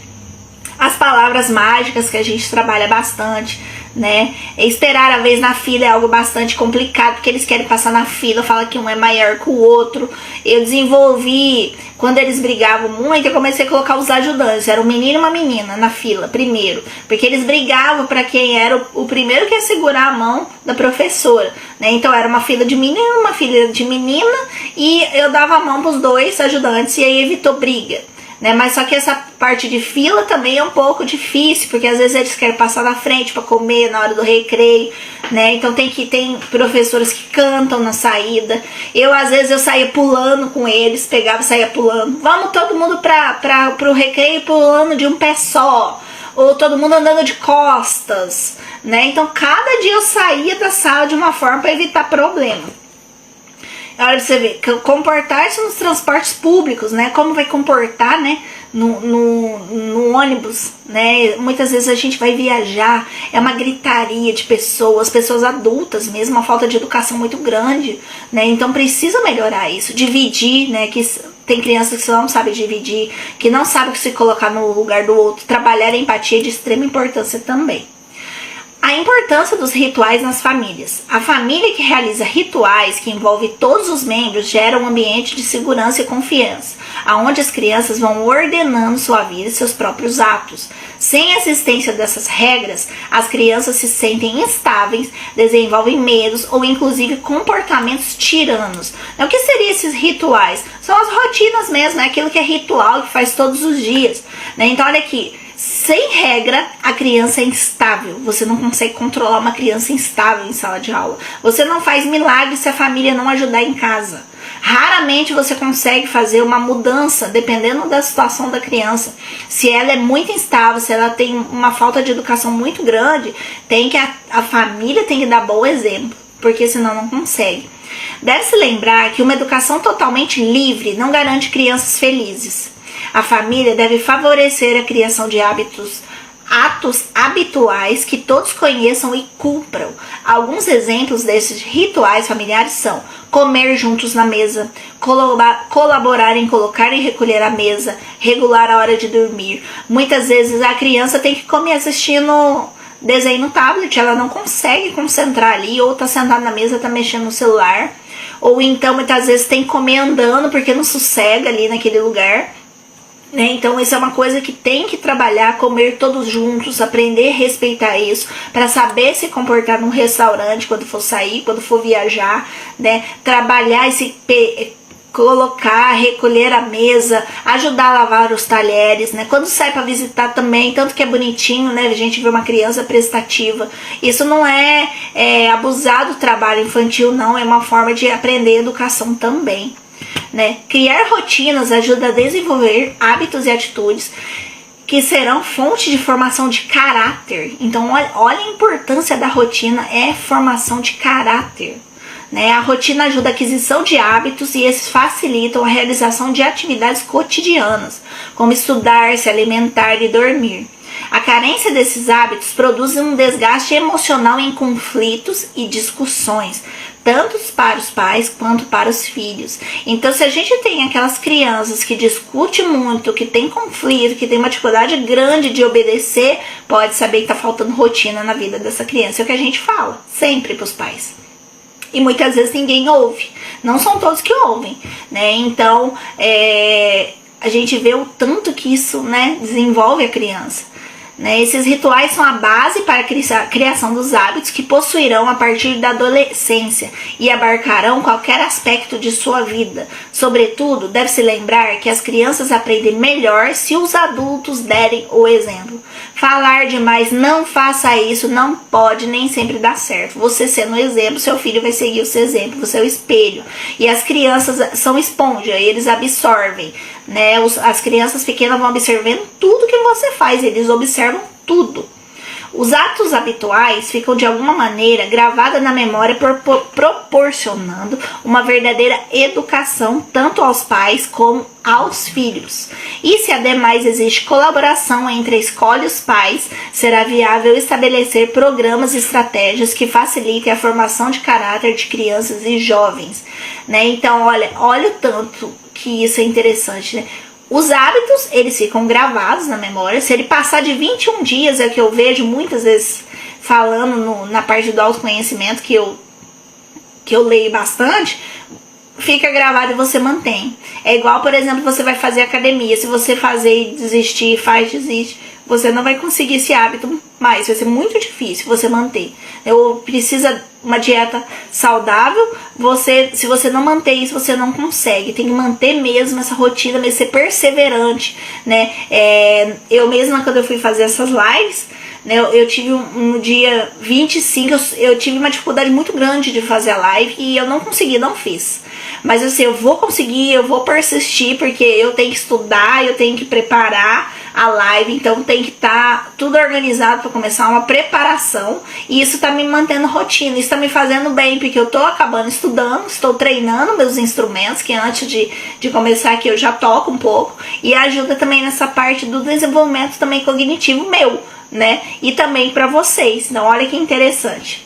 As palavras mágicas, que a gente trabalha bastante, né? Esperar a vez na fila é algo bastante complicado, porque eles querem passar na fila, fala que um é maior que o outro. Eu desenvolvi, quando eles brigavam muito, eu comecei a colocar os ajudantes. Era um menino e uma menina na fila, primeiro, porque eles brigavam para quem era o primeiro que ia segurar a mão da professora, né? Então era uma fila de menino, uma fila de menina, e eu dava a mão para os dois ajudantes, e aí evitou briga. né? Mas só que essa parte de fila também é um pouco difícil, porque às vezes eles querem passar na frente para comer na hora do recreio, né? Então tem professores que cantam na saída. Às vezes eu saía pulando com eles, pegava e saía pulando. Vamos todo mundo pro recreio pulando de um pé só, ou todo mundo andando de costas, né? Então cada dia eu saía da sala de uma forma para evitar problema. Olha, você vê, comportar-se nos transportes públicos, né? Como vai comportar, né? No ônibus, né? Muitas vezes a gente vai viajar, é uma gritaria de pessoas adultas mesmo, uma falta de educação muito grande, né? Então precisa melhorar isso, dividir, né? Que tem crianças que não sabem dividir, que não sabem se colocar no lugar do outro. Trabalhar a empatia é de extrema importância também. A importância dos rituais nas famílias. A família que realiza rituais que envolvem todos os membros gera um ambiente de segurança e confiança, onde as crianças vão ordenando sua vida e seus próprios atos. Sem a existência dessas regras, as crianças se sentem instáveis, desenvolvem medos ou inclusive comportamentos tiranos. O que seriam esses rituais? São as rotinas mesmo, é aquilo que é ritual, que faz todos os dias, né? Então olha aqui, sem regra, a criança é instável. Você não consegue controlar uma criança instável em sala de aula. Você não faz milagre se a família não ajudar em casa. Raramente você consegue fazer uma mudança, dependendo da situação da criança. Se ela é muito instável, se ela tem uma falta de educação muito grande, a família tem que dar bom exemplo, porque senão não consegue. Deve-se lembrar que uma educação totalmente livre não garante crianças felizes. A família deve favorecer a criação de atos habituais que todos conheçam e cumpram. Alguns exemplos desses rituais familiares são comer juntos na mesa, colaborar em colocar e recolher a mesa, regular a hora de dormir. Muitas vezes a criança tem que comer assistindo desenho no tablet, ela não consegue concentrar ali, ou tá sentada na mesa, tá mexendo no celular, ou então muitas vezes tem que comer andando porque não sossega ali naquele lugar. Então isso é uma coisa que tem que trabalhar, comer todos juntos, aprender a respeitar isso, para saber se comportar num restaurante quando for sair, quando for viajar, né? Trabalhar esse colocar, recolher a mesa, ajudar a lavar os talheres, né? Quando sai para visitar também, tanto que é bonitinho, né? A gente vê uma criança prestativa. Isso não é abusar do trabalho infantil, não, é uma forma de aprender educação também. Né? Criar rotinas ajuda a desenvolver hábitos e atitudes que serão fonte de formação de caráter. Então olha a importância da rotina, é formação de caráter, né? A rotina ajuda a aquisição de hábitos e esses facilitam a realização de atividades cotidianas, como estudar, se alimentar e dormir. A carência desses hábitos produz um desgaste emocional em conflitos e discussões, tanto para os pais quanto para os filhos. Então, se a gente tem aquelas crianças que discutem muito, que tem conflito, que tem uma dificuldade grande de obedecer, pode saber que está faltando rotina na vida dessa criança. É o que a gente fala sempre para os pais. E muitas vezes ninguém ouve. Não são todos que ouvem, né? Então, a gente vê o tanto que isso, né, desenvolve a criança. Né? Esses rituais são a base para a criação dos hábitos que possuirão a partir da adolescência e abarcarão qualquer aspecto de sua vida. Sobretudo, deve-se lembrar que as crianças aprendem melhor se os adultos derem o exemplo. Falar demais, não faça isso, não pode nem sempre dar certo. Você sendo o exemplo, seu filho vai seguir o seu exemplo, você é o espelho. E as crianças são esponja, eles absorvem. Né? As crianças pequenas vão observando tudo que você faz, eles observam tudo. Os atos habituais ficam de alguma maneira gravados na memória, proporcionando uma verdadeira educação tanto aos pais como aos filhos. E se ademais existe colaboração entre a escola e os pais, será viável estabelecer programas e estratégias que facilitem a formação de caráter de crianças e jovens. Né? Então, olha o tanto que isso é interessante, né? Os hábitos, eles ficam gravados na memória. Se ele passar de 21 dias, é o que eu vejo muitas vezes falando na parte do autoconhecimento, que eu leio bastante, fica gravado e você mantém. É igual, por exemplo, você vai fazer academia. Se você fazer e desistir, desiste, você não vai conseguir esse hábito mais. Vai ser muito difícil você manter. Precisa uma dieta saudável, se você não manter isso, você não consegue. Tem que manter mesmo essa rotina, mesmo ser perseverante, né? Eu mesma, quando eu fui fazer essas lives, né, eu tive no dia 25, eu tive uma dificuldade muito grande de fazer a live e eu não consegui, não fiz. Mas assim, eu vou conseguir, eu vou persistir, porque eu tenho que estudar, eu tenho que preparar a live, então tem que estar tudo organizado para começar, uma preparação, e isso tá me mantendo rotina, isso tá me fazendo bem, porque eu tô acabando estudando, estou treinando meus instrumentos, que antes de começar aqui eu já toco um pouco, e ajuda também nessa parte do desenvolvimento também cognitivo meu, né, e também para vocês. Então olha que interessante.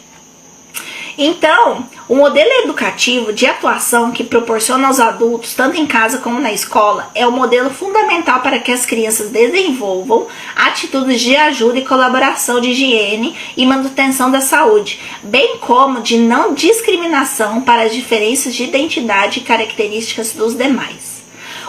Então, o modelo educativo de atuação que proporciona aos adultos, tanto em casa como na escola, é o modelo fundamental para que as crianças desenvolvam atitudes de ajuda e colaboração de higiene e manutenção da saúde, bem como de não discriminação para as diferenças de identidade e características dos demais.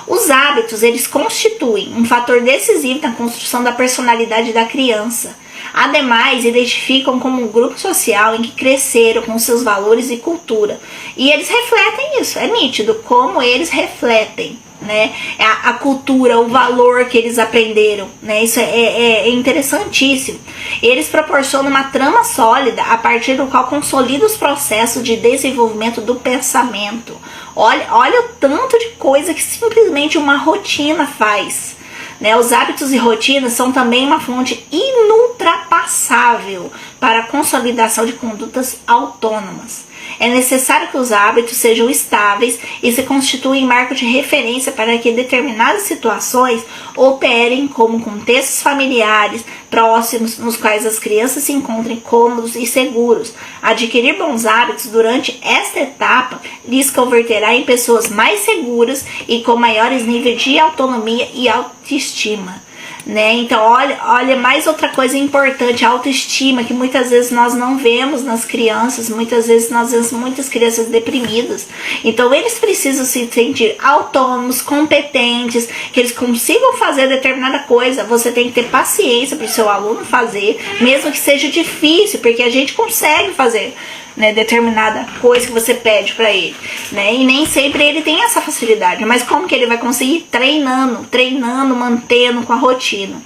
Os hábitos, eles constituem um fator decisivo na construção da personalidade da criança. Ademais, identificam como um grupo social em que cresceram com seus valores e cultura. E eles refletem isso, é nítido como eles refletem, né? A cultura, o valor que eles aprenderam, né? Isso é interessantíssimo. Eles proporcionam uma trama sólida a partir do qual consolida os processos de desenvolvimento do pensamento. Olha o tanto de coisa que simplesmente uma rotina faz. Né, os hábitos e rotinas são também uma fonte inultrapassável para a consolidação de condutas autônomas. É necessário que os hábitos sejam estáveis e se constituem marco de referência para que determinadas situações operem como contextos familiares próximos nos quais as crianças se encontrem cômodos e seguros. Adquirir bons hábitos durante esta etapa lhes converterá em pessoas mais seguras e com maiores níveis de autonomia e autoestima. Né? Então olha mais outra coisa importante, a autoestima, que muitas vezes nós não vemos nas crianças, muitas vezes nós vemos muitas crianças deprimidas. Então eles precisam se sentir autônomos, competentes, que eles consigam fazer determinada coisa. Você tem que ter paciência para o seu aluno fazer, mesmo que seja difícil, porque a gente consegue fazer, né, determinada coisa que você pede para ele, né? E nem sempre ele tem essa facilidade, mas como que ele vai conseguir? Treinando, mantendo com a rotina.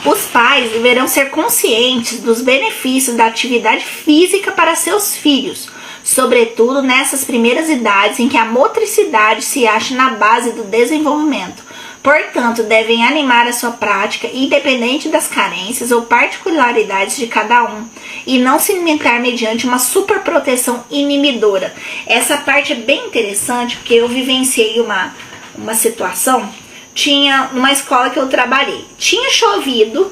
Os pais deverão ser conscientes dos benefícios da atividade física para seus filhos, sobretudo nessas primeiras idades em que a motricidade se acha na base do desenvolvimento. Portanto, devem animar a sua prática, independente das carências ou particularidades de cada um, e não se limitar mediante uma superproteção inibidora. Essa parte é bem interessante, porque eu vivenciei uma situação, tinha numa escola que eu trabalhei, tinha chovido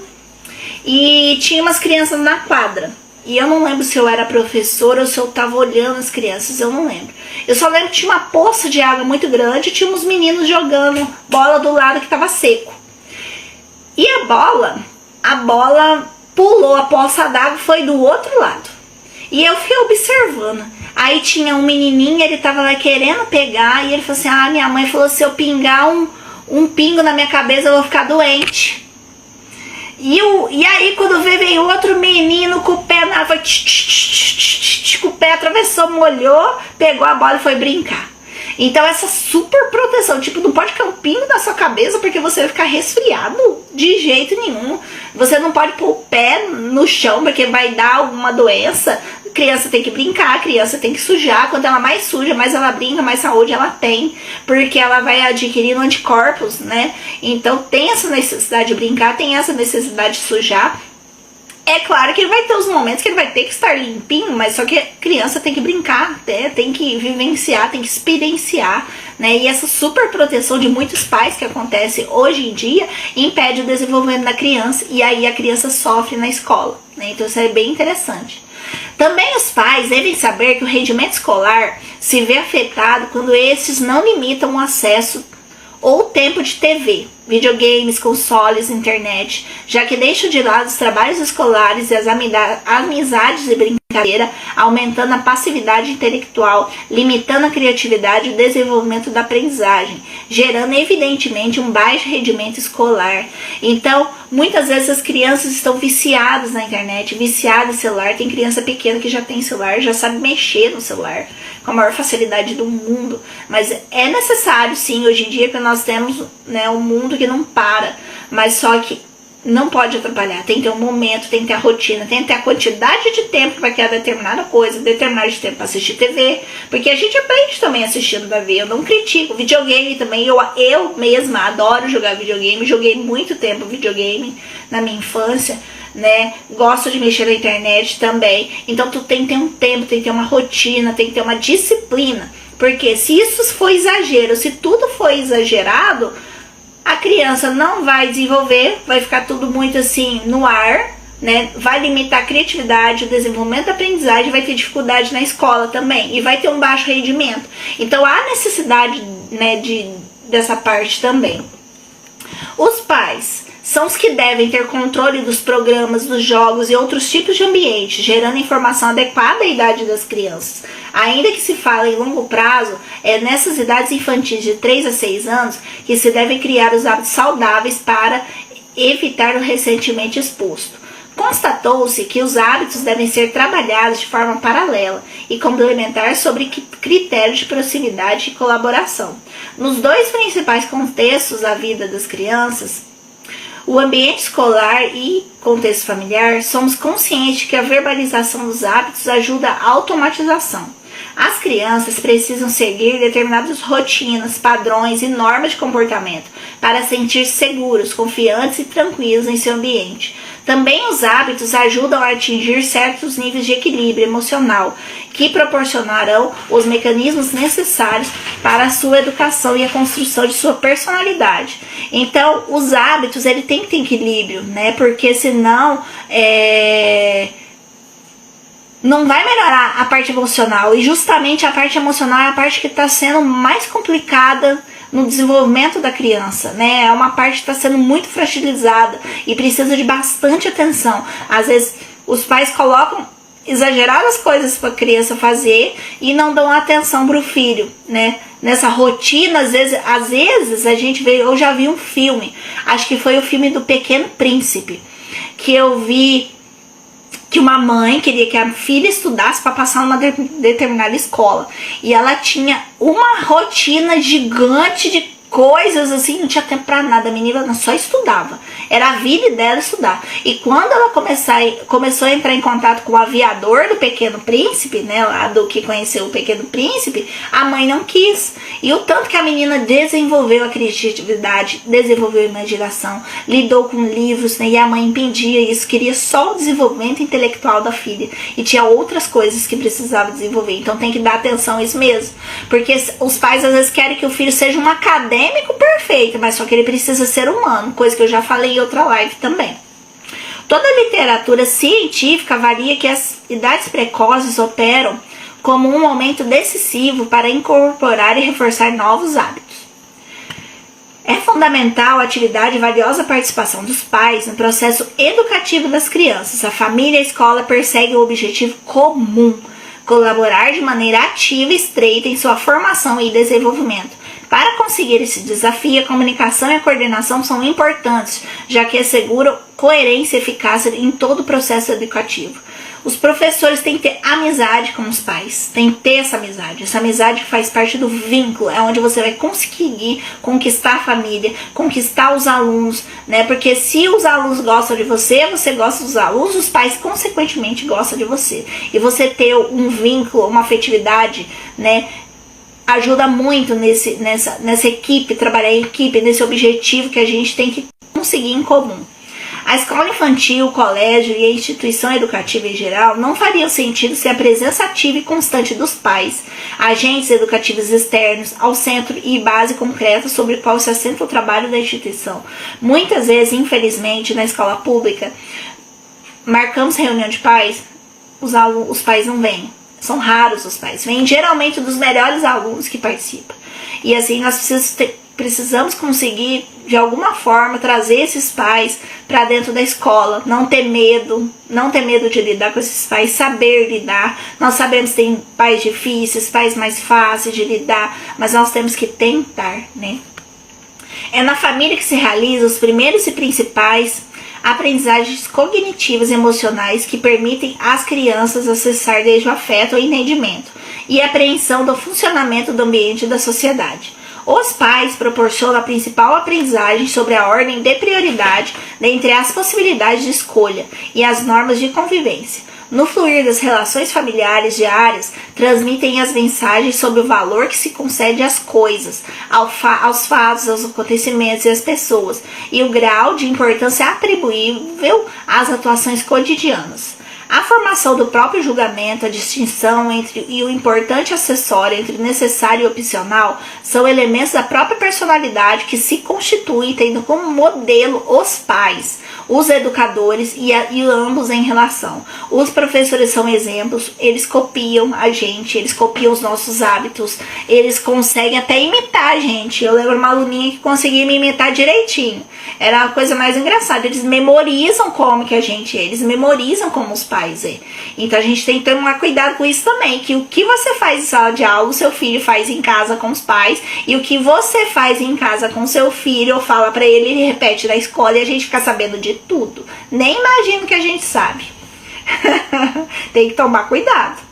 e tinha umas crianças na quadra. E eu não lembro se eu era professora ou se eu estava olhando as crianças, eu não lembro. Eu só lembro que tinha uma poça de água muito grande e tinha uns meninos jogando bola do lado que estava seco. E a bola pulou, a poça d'água foi do outro lado. E eu fiquei observando. Aí tinha um menininho, ele estava lá querendo pegar e ele falou assim, minha mãe falou, se eu pingar um pingo na minha cabeça eu vou ficar doente. E aí quando veio outro menino com o pé na água, com o pé atravessou, molhou, pegou a bola e foi brincar. Então essa super proteção, tipo, não pode cair um pingo na sua cabeça porque você vai ficar resfriado de jeito nenhum. Você não pode pôr o pé no chão porque vai dar alguma doença. A criança tem que brincar, a criança tem que sujar. Quanto ela mais suja, mais ela brinca, mais saúde ela tem, porque ela vai adquirindo anticorpos, né? Então tem essa necessidade de brincar, tem essa necessidade de sujar. É claro que ele vai ter os momentos que ele vai ter que estar limpinho, mas só que a criança tem que brincar, né? Tem que vivenciar, tem que experienciar, né? E essa super proteção de muitos pais que acontece hoje em dia impede o desenvolvimento da criança e aí a criança sofre na escola, né? Então isso é bem interessante. Também os pais devem saber que o rendimento escolar se vê afetado quando esses não limitam o acesso ou tempo de TV, videogames, consoles, internet, já que deixam de lado os trabalhos escolares e as amizades e brincadeiras brincadeira, aumentando a passividade intelectual, limitando a criatividade e o desenvolvimento da aprendizagem, gerando evidentemente um baixo rendimento escolar. Então, muitas vezes as crianças estão viciadas na internet, viciadas em celular. Tem criança pequena que já tem celular, já sabe mexer no celular com a maior facilidade do mundo. Mas é necessário, sim, hoje em dia, que nós temos, né, um mundo que não para, mas só que não pode atrapalhar. Tem que ter um momento, tem que ter a rotina, tem que ter a quantidade de tempo para aquela determinada coisa, determinado de tempo para assistir TV, porque a gente aprende também assistindo TV. Eu não critico. Videogame também, eu mesma adoro jogar videogame, joguei muito tempo videogame na minha infância, né? Gosto de mexer na internet também. Então tu tem que ter um tempo, tem que ter uma rotina, tem que ter uma disciplina, porque se isso for exagero, se tudo for exagerado, a criança não vai desenvolver, vai ficar tudo muito assim no ar, né? Vai limitar a criatividade, o desenvolvimento da aprendizagem, vai ter dificuldade na escola também e vai ter um baixo rendimento. Então há necessidade, né, dessa parte também. Os pais são os que devem ter controle dos programas, dos jogos e outros tipos de ambiente, gerando informação adequada à idade das crianças. Ainda que se fale em longo prazo, é nessas idades infantis de 3 a 6 anos que se devem criar os hábitos saudáveis para evitar o ressentimento exposto. Constatou-se que os hábitos devem ser trabalhados de forma paralela e complementar sobre critérios de proximidade e colaboração. Nos dois principais contextos da vida das crianças, o ambiente escolar e contexto familiar, somos conscientes que a verbalização dos hábitos ajuda a automatização. As crianças precisam seguir determinadas rotinas, padrões e normas de comportamento para sentir-se seguros, confiantes e tranquilos em seu ambiente. Também os hábitos ajudam a atingir certos níveis de equilíbrio emocional, que proporcionarão os mecanismos necessários para a sua educação e a construção de sua personalidade. Então, os hábitos, ele tem que ter equilíbrio, né? Porque senão não vai melhorar a parte emocional. E justamente a parte emocional é a parte que está sendo mais complicada no desenvolvimento da criança, né? É uma parte que está sendo muito fragilizada e precisa de bastante atenção. Às vezes os pais colocam exageradas coisas para a criança fazer e não dão atenção para o filho, né? Nessa rotina, às vezes a gente vê, eu já vi um filme, acho que foi o filme do Pequeno Príncipe, que eu vi que uma mãe queria que a filha estudasse para passar numa determinada escola. E ela tinha uma rotina gigante de coisas assim, não tinha tempo pra nada. A menina só estudava. Era a vida dela estudar. E quando ela começou a entrar em contato com o aviador do Pequeno Príncipe, né, lá do que conheceu o Pequeno Príncipe, a mãe não quis. E o tanto que a menina desenvolveu a criatividade, desenvolveu a imaginação, lidou com livros, né, e a mãe impedia isso, queria só o desenvolvimento intelectual da filha. E tinha outras coisas que precisava desenvolver. Então tem que dar atenção a isso mesmo. Porque os pais às vezes querem que o filho seja um acadêmico perfeito, mas só que ele precisa ser humano, coisa que eu já falei em outra live também. Toda a literatura científica avalia que as idades precoces operam como um momento decisivo para incorporar e reforçar novos hábitos. É fundamental a atividade e valiosa participação dos pais no processo educativo das crianças. A família e a escola perseguem o objetivo comum: colaborar de maneira ativa e estreita em sua formação e desenvolvimento. Para conseguir esse desafio, a comunicação e a coordenação são importantes, já que asseguram coerência e eficácia em todo o processo educativo. Os professores têm que ter amizade com os pais, tem que ter essa amizade que faz parte do vínculo, é onde você vai conseguir conquistar a família, conquistar os alunos, né? Porque se os alunos gostam de você, você gosta dos alunos, os pais consequentemente gostam de você. E você ter um vínculo, uma afetividade, né, ajuda muito nessa equipe, trabalhar em equipe, nesse objetivo que a gente tem que conseguir em comum. A escola infantil, o colégio e a instituição educativa em geral não fariam sentido sem a presença ativa e constante dos pais, agentes educativos externos, ao centro e base concreta sobre o qual se assenta o trabalho da instituição. Muitas vezes, infelizmente, na escola pública, marcamos reunião de pais, os pais não vêm. São raros os pais, vêm geralmente dos melhores alunos que participam. E assim nós precisamos conseguir de alguma forma, trazer esses pais para dentro da escola, não ter medo de lidar com esses pais, saber lidar. Nós sabemos que tem pais difíceis, pais mais fáceis de lidar, mas nós temos que tentar, né? É na família que se realizam os primeiros e principais aprendizagens cognitivas e emocionais que permitem às crianças acessar desde o afeto ao entendimento e a apreensão do funcionamento do ambiente e da sociedade. Os pais proporcionam a principal aprendizagem sobre a ordem de prioridade dentre as possibilidades de escolha e as normas de convivência. No fluir das relações familiares diárias, transmitem as mensagens sobre o valor que se concede às coisas, aos fatos, aos acontecimentos e às pessoas, e o grau de importância atribuível às atuações cotidianas. A formação do próprio julgamento, a distinção e o importante acessório entre necessário e opcional são elementos da própria personalidade que se constituem tendo como modelo os pais, os educadores e ambos em relação. Os professores são exemplos, eles copiam a gente, eles copiam os nossos hábitos, eles conseguem até imitar a gente. Eu lembro uma aluninha que conseguia me imitar direitinho. Era a coisa mais engraçada, eles memorizam como que a gente é, eles memorizam como os pais é. Então a gente tem que tomar cuidado com isso também, que o que você faz em sala de aula, o seu filho faz em casa com os pais, e o que você faz em casa com seu filho, ou fala pra ele, ele repete na escola, e a gente fica sabendo de tudo. Nem imagino que a gente sabe. Tem que tomar cuidado.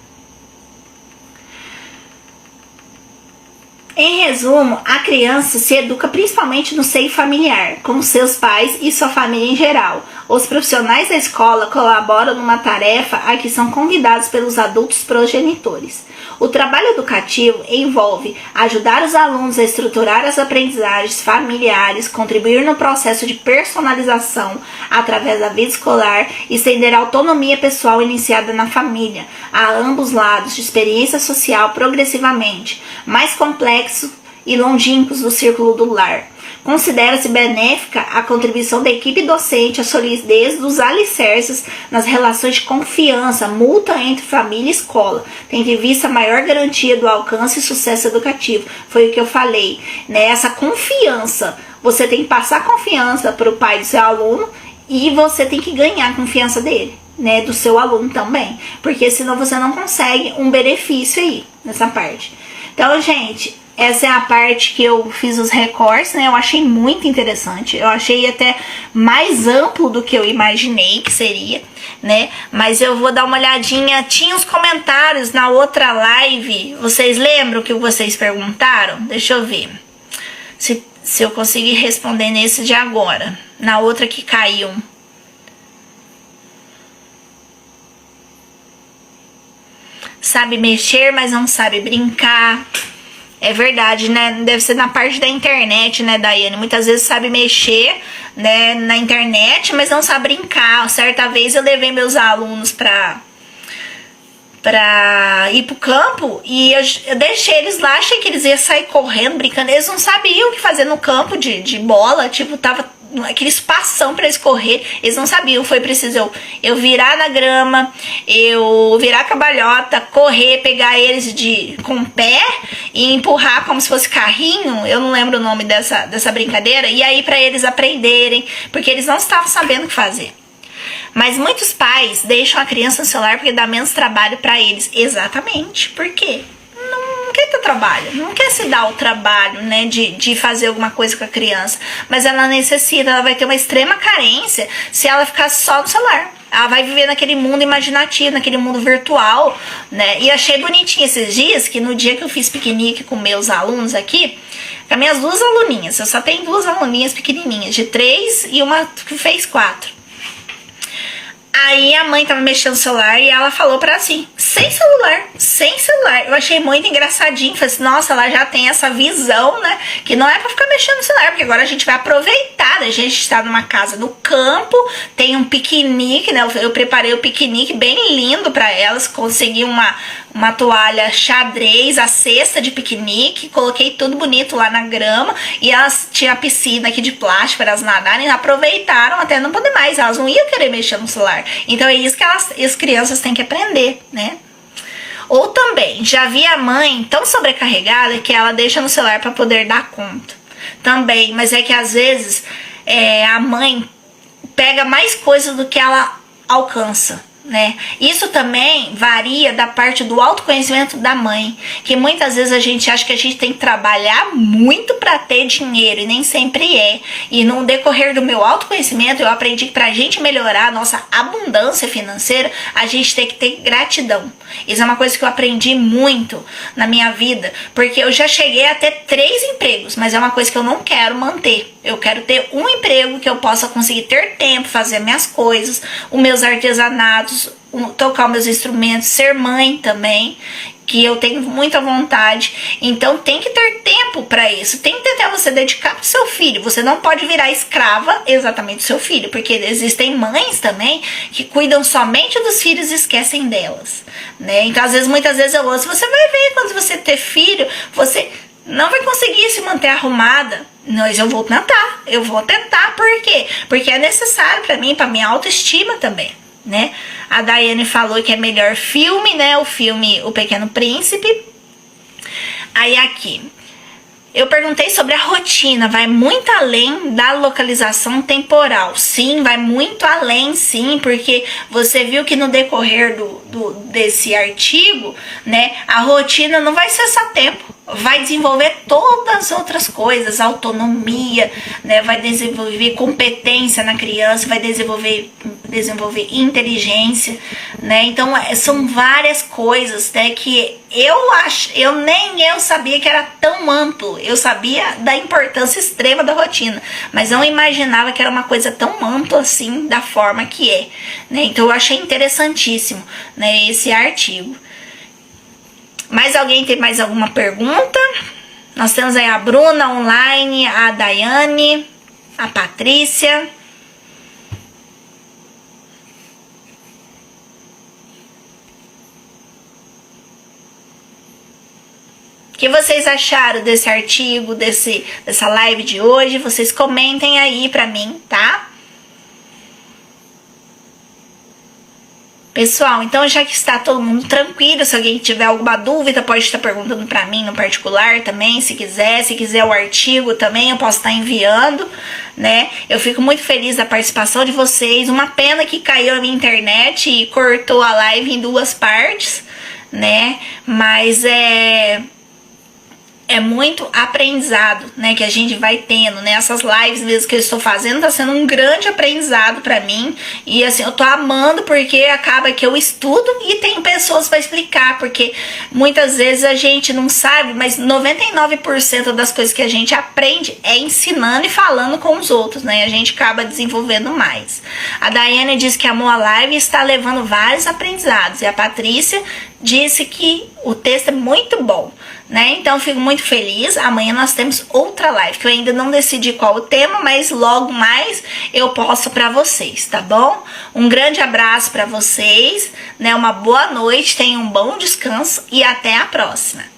Em resumo, a criança se educa principalmente no seio familiar, com seus pais e sua família em geral. Os profissionais da escola colaboram numa tarefa a que são convidados pelos adultos progenitores. O trabalho educativo envolve ajudar os alunos a estruturar as aprendizagens familiares, contribuir no processo de personalização através da vida escolar e estender a autonomia pessoal iniciada na família, a ambos lados de experiência social progressivamente, mais complexo e longínquos do círculo do lar. Considera-se benéfica a contribuição da equipe docente à solidez dos alicerces nas relações de confiança mútua entre família e escola, tendo em vista a maior garantia do alcance e sucesso educativo. Foi o que eu falei, né? Essa confiança, você tem que passar confiança para o pai do seu aluno e você tem que ganhar a confiança dele, né? Do seu aluno também, porque senão você não consegue um benefício aí, nessa parte. Então, gente, essa é a parte que eu fiz os recortes, né? Eu achei muito interessante. Eu achei até mais amplo do que eu imaginei que seria, né? Mas eu vou dar uma olhadinha. Tinha os comentários na outra live. Vocês lembram que vocês perguntaram? Deixa eu ver se eu conseguir responder nesse de agora. Na outra que caiu. Sabe mexer, mas não sabe brincar. É verdade, né? Deve ser na parte da internet, né, Daiane? Muitas vezes sabe mexer, né, na internet, mas não sabe brincar. Certa vez eu levei meus alunos pra ir pro campo e eu deixei eles lá, achei que eles iam sair correndo, brincando. Eles não sabiam o que fazer no campo de bola, tipo, tava aquele espação pra eles correr, eles não sabiam. Foi preciso eu virar na grama, eu virar a cambalhota, correr, pegar eles com o pé e empurrar como se fosse carrinho. Eu não lembro o nome dessa brincadeira. E aí pra eles aprenderem, porque eles não estavam sabendo o que fazer. Mas muitos pais deixam a criança no celular porque dá menos trabalho pra eles. Exatamente. Por quê? Não quer ter trabalho, não quer se dar o trabalho, né, de fazer alguma coisa com a criança, mas ela necessita, ela vai ter uma extrema carência se ela ficar só no celular. Ela vai viver naquele mundo imaginativo, naquele mundo virtual, né? E achei bonitinho esses dias que no dia que eu fiz piquenique com meus alunos aqui, com as minhas duas aluninhas, eu só tenho duas aluninhas pequenininhas, de 3 e uma que fez 4. Aí a mãe tava mexendo no celular e ela falou pra assim, sem celular. Eu achei muito engraçadinho, falei assim, nossa, ela já tem essa visão, né, que não é pra ficar mexendo no celular, porque agora a gente vai aproveitar, né? A gente está numa casa no campo, tem um piquenique, né, eu preparei o piquenique bem lindo pra elas, consegui uma toalha xadrez, a cesta de piquenique, coloquei tudo bonito lá na grama, e elas tinham a piscina aqui de plástico para elas nadarem, aproveitaram até não poder mais, elas não iam querer mexer no celular. Então é isso que as crianças têm que aprender, né? Ou também, já vi a mãe tão sobrecarregada que ela deixa no celular para poder dar conta. Também, mas é que às vezes a mãe pega mais coisas do que ela alcança, né? Isso também varia da parte do autoconhecimento da mãe, que muitas vezes a gente acha que a gente tem que trabalhar muito para ter dinheiro e nem sempre é. E no decorrer do meu autoconhecimento eu aprendi que pra gente melhorar a nossa abundância financeira, a gente tem que ter gratidão. Isso é uma coisa que eu aprendi muito na minha vida, porque eu já cheguei a ter 3 empregos, mas é uma coisa que eu não quero manter. Eu quero ter um emprego que eu possa conseguir ter tempo, fazer minhas coisas, os meus artesanatos, tocar os meus instrumentos, ser mãe também, que eu tenho muita vontade. Então tem que ter tempo para isso. Tem que tentar você dedicar pro seu filho. Você não pode virar escrava exatamente do seu filho, porque existem mães também que cuidam somente dos filhos e esquecem delas, né? Então muitas vezes eu ouço, você vai ver quando você ter filho, você não vai conseguir se manter arrumada. Mas eu vou tentar, por quê? Porque é necessário para mim, para minha autoestima também, né? A Daiane falou que é melhor filme, né? O filme O Pequeno Príncipe. Aí aqui, eu perguntei sobre a rotina, vai muito além da localização temporal. Sim, vai muito além, sim, porque você viu que no decorrer desse artigo, né, a rotina não vai ser só tempo. Vai desenvolver todas as outras coisas, autonomia, né? Vai desenvolver competência na criança, vai desenvolver inteligência, né? Então são várias coisas, né, que nem eu sabia que era tão amplo. Eu sabia da importância extrema da rotina, mas não imaginava que era uma coisa tão ampla assim, da forma que é, né? Então eu achei interessantíssimo, né, esse artigo. Mais alguém tem mais alguma pergunta? Nós temos aí a Bruna online, a Daiane, a Patrícia. O que vocês acharam desse artigo, dessa live de hoje? Vocês comentem aí pra mim, tá? Pessoal, então já que está todo mundo tranquilo, se alguém tiver alguma dúvida, pode estar perguntando para mim no particular também, se quiser o artigo também, eu posso estar enviando, né? Eu fico muito feliz da participação de vocês. Uma pena que caiu a minha internet e cortou a live em 2 partes, né? Mas é muito aprendizado, né, que a gente vai tendo, né? Essas lives mesmo que eu estou fazendo tá sendo um grande aprendizado para mim, e assim, eu tô amando, porque acaba que eu estudo e tem pessoas para explicar, porque muitas vezes a gente não sabe, mas 99% das coisas que a gente aprende é ensinando e falando com os outros, né? A gente acaba desenvolvendo mais. A Daiane disse que amou a live e está levando vários aprendizados, e a Patrícia disse que o texto é muito bom, né? Então fico muito feliz. Amanhã nós temos outra live, que eu ainda não decidi qual o tema, mas logo mais eu posto para vocês, tá bom? Um grande abraço para vocês, né? Uma boa noite, tenham um bom descanso e até a próxima.